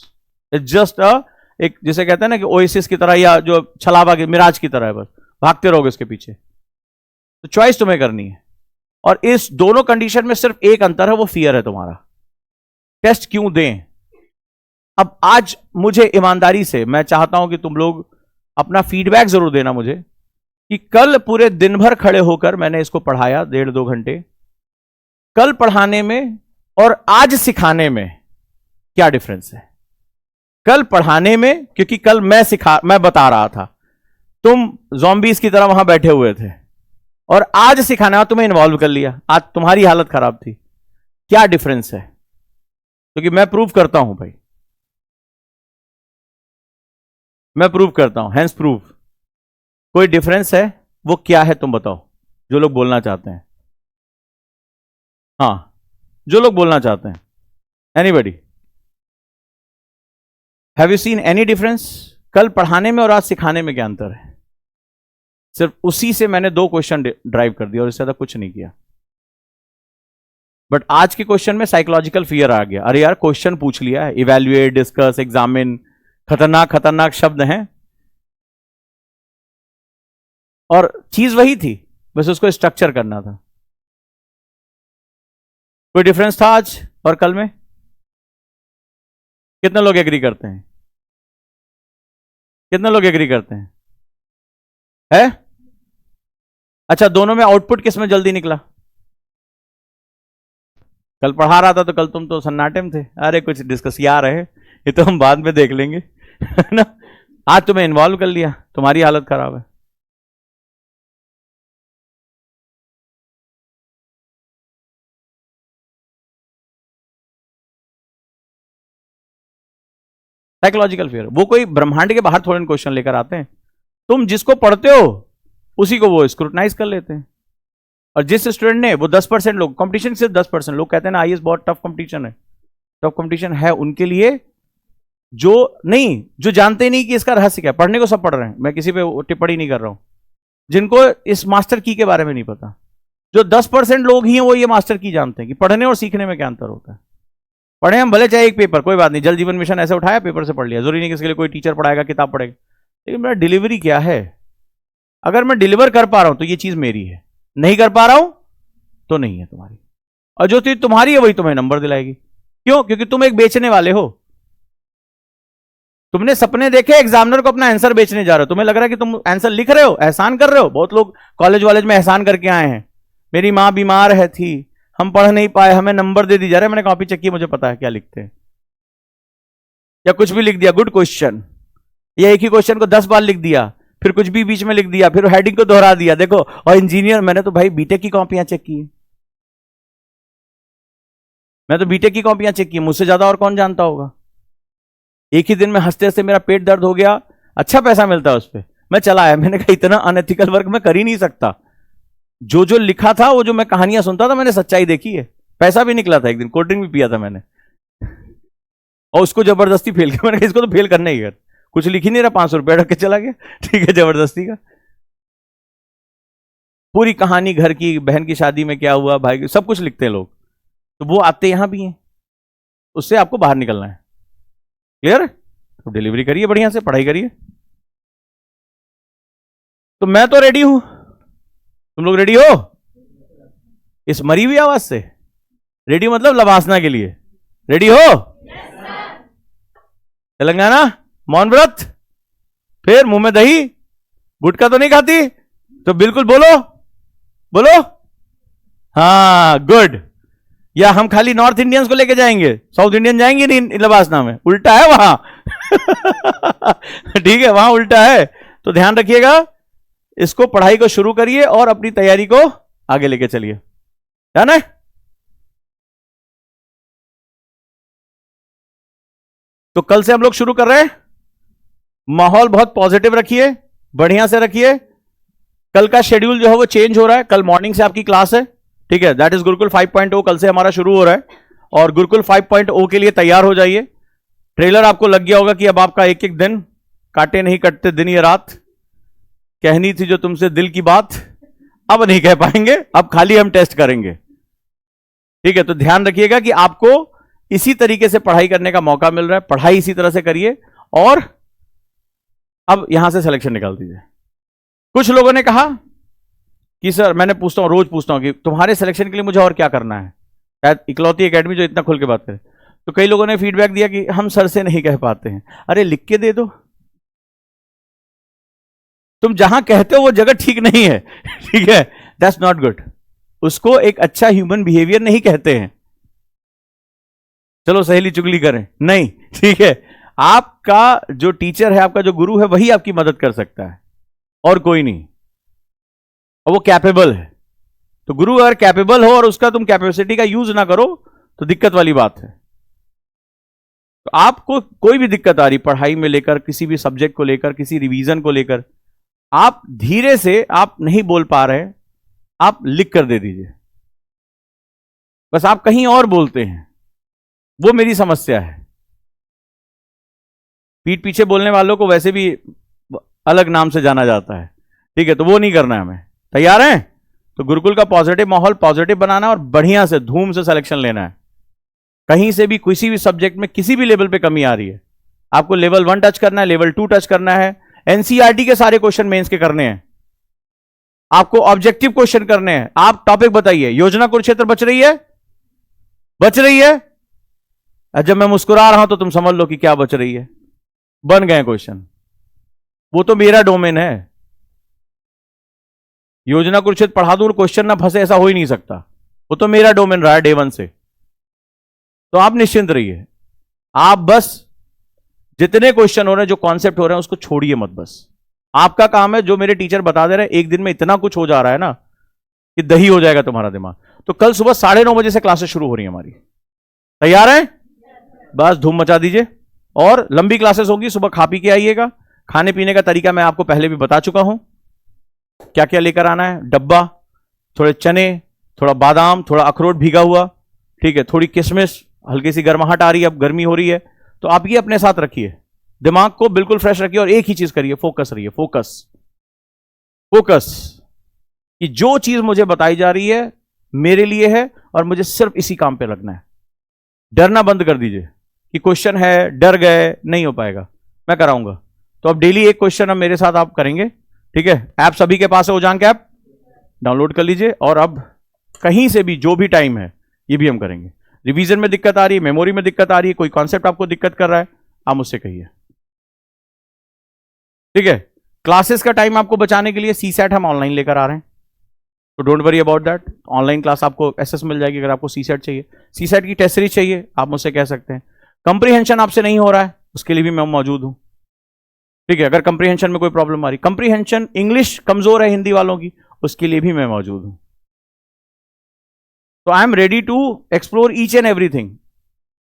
it's just एक जिसे कहते हैं ना कि ओएसिस की तरह या जो छलावा की मिराज की तरह है, बस भागते रहोगे उसके पीछे। तो चॉइस तुम्हें करनी है, और इस दोनों कंडीशन में सिर्फ एक अंतर है, वो फियर है तुम्हारा। टेस्ट क्यों दें? अब आज मुझे ईमानदारी से मैं चाहता हूं कि तुम लोग अपना फीडबैक जरूर देना मुझे कि कल पूरे दिन भर खड़े होकर मैंने इसको पढ़ाया 1.5-2 घंटे, कल पढ़ाने में और आज सिखाने में क्या डिफरेंस है? कल पढ़ाने में, क्योंकि कल मैं बता रहा था, तुम ज़ॉम्बीज की तरह वहां बैठे हुए थे, और आज सिखाना तुम्हें इन्वॉल्व कर लिया, आज तुम्हारी हालत खराब थी। क्या डिफरेंस है? क्योंकि मैं प्रूव करता हूं भाई, मैं प्रूव करता हूं, हैंस प्रूफ। कोई डिफरेंस है? वो क्या है तुम बताओ, जो लोग बोलना चाहते हैं। हां, जो लोग बोलना चाहते हैं, anybody, have you seen any difference? कल पढ़ाने में और आज सिखाने में क्या अंतर है? सिर्फ उसी से मैंने 2 क्वेश्चन ड्राइव कर दिया और इससे ज्यादा कुछ नहीं किया। बट आज के क्वेश्चन में साइकोलॉजिकल फियर आ गया, अरे यार क्वेश्चन पूछ लिया है, इवैल्यूएट, डिस्कस, एग्जामिन, खतरनाक खतरनाक शब्द हैं, और चीज वही थी, बस उसको स्ट्रक्चर करना था। कोई डिफरेंस था आज और कल में? कितने लोग एग्री करते हैं? कितने लोग एग्री करते हैं? है? अच्छा, दोनों में आउटपुट किस में जल्दी निकला? कल पढ़ा रहा था तो कल तुम तो सन्नाटे में थे, अरे कुछ डिस्कस यार है, ये तो हम बाद में देख लेंगे है ना। आज तुम्हें इन्वॉल्व कर लिया, तुम्हारी हालत खराब है। साइकोलॉजिकल फियर, वो कोई ब्रह्मांड के बाहर थोड़े क्वेश्चन लेकर आते हैं, तुम जिसको पढ़ते हो उसी को वो स्क्रूटनाइज कर लेते हैं। और जिस स्टूडेंट ने, वो 10% लोग, कंपटीशन सिर्फ 10% लोग कहते हैं ना आईएएस बहुत टफ कंपटीशन है, टफ कंपटीशन है उनके लिए जो नहीं, जो जानते नहीं कि इसका रहस्य क्या है। पढ़ने को सब पढ़ रहे हैं, मैं किसी पे टिप्पणी नहीं कर रहा हूं, जिनको इस मास्टर की के बारे में नहीं पता, जो 10% लोग ही हैं वो ये मास्टर की जानते हैं कि पढ़ने और सीखने में क्या अंतर होता है। पढ़े हम भले चाहे एक पेपर, कोई बात नहीं, जल जीवन मिशन ऐसे उठाया पेपर से पढ़ लिया, जरूरी नहीं कि इसके लिए कोई टीचर पढ़ाएगा, किताब पढ़ेगा, लेकिन मेरा डिलीवरी क्या है? अगर मैं डिलीवर कर पा रहा हूं तो ये चीज मेरी है, नहीं कर पा रहा हूं तो नहीं है तुम्हारी, और जो चीज तुम्हारी है वही तुम्हें नंबर दिलाएगी। क्यों? क्योंकि तुम एक बेचने वाले हो, तुमने सपने देखे, एग्जामिनर को अपना आंसर बेचने जा रहे हो, तुम्हें लग रहा है कि तुम आंसर लिख रहे हो, एहसान कर रहे हो। बहुत लोग कॉलेज वॉलेज में एहसान करके आए हैं, मेरी माँ बीमार है थी, हम पढ़ नहीं पाए, हमें नंबर दे दी जा रहे, मैंने कॉपी चेक की, मुझे पता है क्या लिखते हैं, या कुछ भी लिख दिया, गुड क्वेश्चन, या एक ही क्वेश्चन को 10 बार लिख दिया, फिर कुछ भी बीच में लिख दिया, फिर हेडिंग को दोहरा दिया। देखो, और इंजीनियर, मैंने तो भाई बीटेक की कॉपियां चेक की, मैं तो बीटेक की कॉपियां चेक की, मुझसे ज्यादा और कौन जानता होगा। एक ही दिन में हंसते हंसते मेरा पेट दर्द हो गया, अच्छा पैसा मिलता है उस पर, मैं चला आया। मैंने कहा इतना अनएथिकल वर्क मैं कर ही नहीं सकता। जो जो लिखा था, वो जो मैं कहानियां सुनता था, मैंने सच्चाई देखी है। पैसा भी निकला था, एक दिन कोल्ड ड्रिंक भी पिया था मैंने, और उसको जबरदस्ती फेल किया। मैंने कहा इसको तो फेल करना ही कर, कुछ लिख ही नहीं रहा, 500 रुपया रख के चला गया, ठीक है, जबरदस्ती का। पूरी कहानी घर की, बहन की शादी में क्या हुआ, भाई, सब कुछ लिखते हैं लोग, तो वो आते यहां भी हैं, उससे आपको बाहर निकलना है। क्लियर? तो डिलीवरी करिए, बढ़िया से पढ़ाई करिए। तो मैं तो रेडी हूं, तुम लोग रेडी हो? इस मरी हुई आवाज से रेडी मतलब लवासना के लिए रेडी हो? तेलंगाना मौन व्रत, फिर मुंह में दही, गुटखा तो नहीं खाती? तो बिल्कुल बोलो, बोलो। हाँ गुड। या हम खाली नॉर्थ इंडियंस को लेके जाएंगे, साउथ इंडियन जाएंगे नहीं लबासना में? उल्टा है वहां। ठीक है, वहां उल्टा है। तो ध्यान रखिएगा, इसको पढ़ाई को शुरू करिए और अपनी तैयारी को आगे लेके चलिए, है ना? तो कल से हम लोग शुरू कर रहे हैं। माहौल बहुत पॉजिटिव रखिए, बढ़िया से रखिए। कल का शेड्यूल जो है वो चेंज हो रहा है। कल मॉर्निंग से आपकी क्लास है, ठीक है? दैट इज गुरुकुल 5.0 कल से हमारा शुरू हो रहा है। और गुरुकुल 5.0 के लिए तैयार हो जाइए। ट्रेलर आपको लग गया होगा कि अब आपका एक एक दिन, काटे नहीं कटते दिन या रात, कहनी थी जो तुमसे दिल की बात, अब नहीं कह पाएंगे, अब खाली हम टेस्ट करेंगे, ठीक है? तो ध्यान रखिएगा कि आपको इसी तरीके से पढ़ाई करने का मौका मिल रहा है। पढ़ाई इसी तरह से करिए और अब यहां से सिलेक्शन निकाल दीजिए। कुछ लोगों ने कहा कि सर, मैंने पूछता हूं, रोज पूछता हूं कि तुम्हारे सिलेक्शन के लिए मुझे और क्या करना है? शायद इकलौती एकेडमी जो इतना खुल के बात करे। तो कई लोगों ने फीडबैक दिया कि हम सर से नहीं कह पाते हैं। अरे लिख के दे दो, तुम जहां कहते हो वो जगह ठीक नहीं है, ठीक है? That's not good. उसको एक अच्छा ह्यूमन बिहेवियर नहीं कहते हैं। चलो सहेली चुगली करें, नहीं, ठीक है? आपका जो टीचर है, आपका जो गुरु है, वही आपकी मदद कर सकता है और कोई नहीं, और वो कैपेबल है। तो गुरु अगर कैपेबल हो और उसका तुम कैपेसिटी का यूज ना करो तो दिक्कत वाली बात है। तो आपको कोई भी दिक्कत आ रही पढ़ाई में लेकर, किसी भी सब्जेक्ट को लेकर, किसी रिवीजन को लेकर, आप धीरे से, आप नहीं बोल पा रहे, आप लिख कर दे दीजिए। बस आप कहीं और बोलते हैं, वो मेरी समस्या है। पीठ पीछे बोलने वालों को वैसे भी अलग नाम से जाना जाता है, ठीक है? तो वो नहीं करना है हमें। तैयार हैं? तो गुरुकुल का पॉजिटिव माहौल पॉजिटिव बनाना और बढ़िया से धूम से सिलेक्शन लेना है। कहीं से भी किसी भी सब्जेक्ट में किसी भी लेवल पे कमी आ रही है, आपको लेवल 1 टच करना है, लेवल 2 टच करना है। एनसीईआरटी के सारे क्वेश्चन मेंस के करने हैं, आपको ऑब्जेक्टिव क्वेश्चन करने हैं। आप टॉपिक बताइए। योजना कुरुक्षेत्र बच रही है? बच रही है? जब मैं मुस्कुरा रहा हूं तो तुम समझ लो कि क्या बच रही है। बन गए क्वेश्चन, वो तो मेरा डोमेन है। योजना कुरुक्षेत्र पढ़ा दूं और क्वेश्चन ना फंसे, ऐसा हो ही नहीं सकता। वो तो मेरा डोमेन रहा है डे 1 से। तो आप निश्चिंत रहिए, आप बस जितने क्वेश्चन हो रहे हैं, जो कॉन्सेप्ट हो रहे हैं, उसको छोड़िए मत। बस आपका काम है, जो मेरे टीचर बता दे रहे हैं, एक दिन में इतना कुछ हो जा रहा है ना कि दही हो जाएगा तुम्हारा दिमाग। तो कल सुबह 9:30 बजे से क्लासेस शुरू हो रही है हमारी। तैयार हैं? बस धूम मचा दीजिए। और लंबी क्लासेस होगी, सुबह खा पी के आइएगा। खाने पीने का तरीका मैं आपको पहले भी बता चुका हूं, क्या क्या लेकर आना है। डब्बा, थोड़े चने, थोड़ा बादाम, थोड़ा अखरोट भीगा हुआ, ठीक है, थोड़ी किशमिश, हल्की सी गर्माहट आ रही है, अब गर्मी हो रही है, तो आप ये अपने साथ रखिए। दिमाग को बिल्कुल फ्रेश रखिए और एक ही चीज करिए, फोकस रहिए। फोकस, फोकस कि जो चीज मुझे बताई जा रही है मेरे लिए है और मुझे सिर्फ इसी काम पे लगना है। डरना बंद कर दीजिए कि क्वेश्चन है, डर गए, नहीं हो पाएगा, मैं कराऊंगा। तो अब डेली एक क्वेश्चन अब मेरे साथ आप करेंगे, ठीक है? ऐप सभी के पास है, ओजांक ऐप डाउनलोड कर लीजिए। और अब कहीं से भी जो भी टाइम है, ये भी हम करेंगे। रिवीजन में दिक्कत आ रही है, मेमोरी में दिक्कत आ रही है, कोई कॉन्सेप्ट आपको दिक्कत कर रहा है, आप मुझसे कहिए, ठीक है? क्लासेस का टाइम आपको बचाने के लिए सीसैट हम ऑनलाइन लेकर आ रहे हैं, तो don't worry about that. Online class आपको एसएस मिल जाएगी। अगर आपको सीसैट चाहिए, सीसैट की टेस्ट सीरीज चाहिए, आप मुझसे कह सकते हैं। कंप्रीहेंशन आपसे नहीं हो रहा है, उसके लिए भी मैं मौजूद हूं, ठीक है? अगर कंप्रीहेंशन में कोई प्रॉब्लम आ रही, कंप्रीहेंशन इंग्लिश कमजोर है हिंदी वालों की, उसके लिए भी मैं मौजूद हूं। तो I am ready to explore each and everything.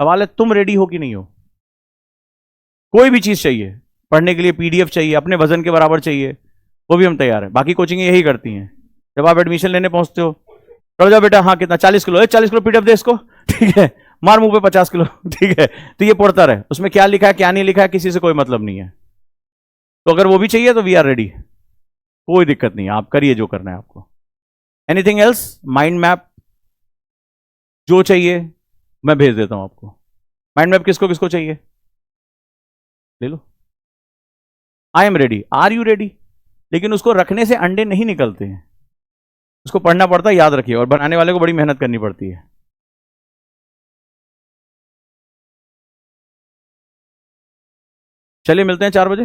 सवाल है तुम रेडी हो कि नहीं हो? कोई भी चीज चाहिए पढ़ने के लिए, पीडीएफ चाहिए, अपने वजन के बराबर चाहिए, वो भी हम तैयार हैं। बाकी कोचिंग यही करती हैं। जब आप एडमिशन लेने पहुंचते हो, चलो जाओ बेटा, हाँ कितना, 40 किलो, 40 किलो पीडीएफ दे इसको, ठीक है? मार मुंह पे 50 किलो, ठीक है? तो ये पढ़ता रहे, उसमें क्या लिखा है क्या नहीं लिखा है किसी से कोई मतलब नहीं है। तो अगर वो भी चाहिए तो वी आर रेडी, कोई दिक्कत नहीं है, आप करिए जो करना है आपको। Anything else? माइंड मैप जो चाहिए मैं भेज देता हूं आपको। माइंड मैप किसको किसको चाहिए, ले लो। I am ready, are you ready? लेकिन उसको रखने से अंडे नहीं निकलते हैं, उसको पढ़ना पड़ता है, याद रखिए, और बनाने वाले को बड़ी मेहनत करनी पड़ती है। चलिए मिलते हैं 4 बजे।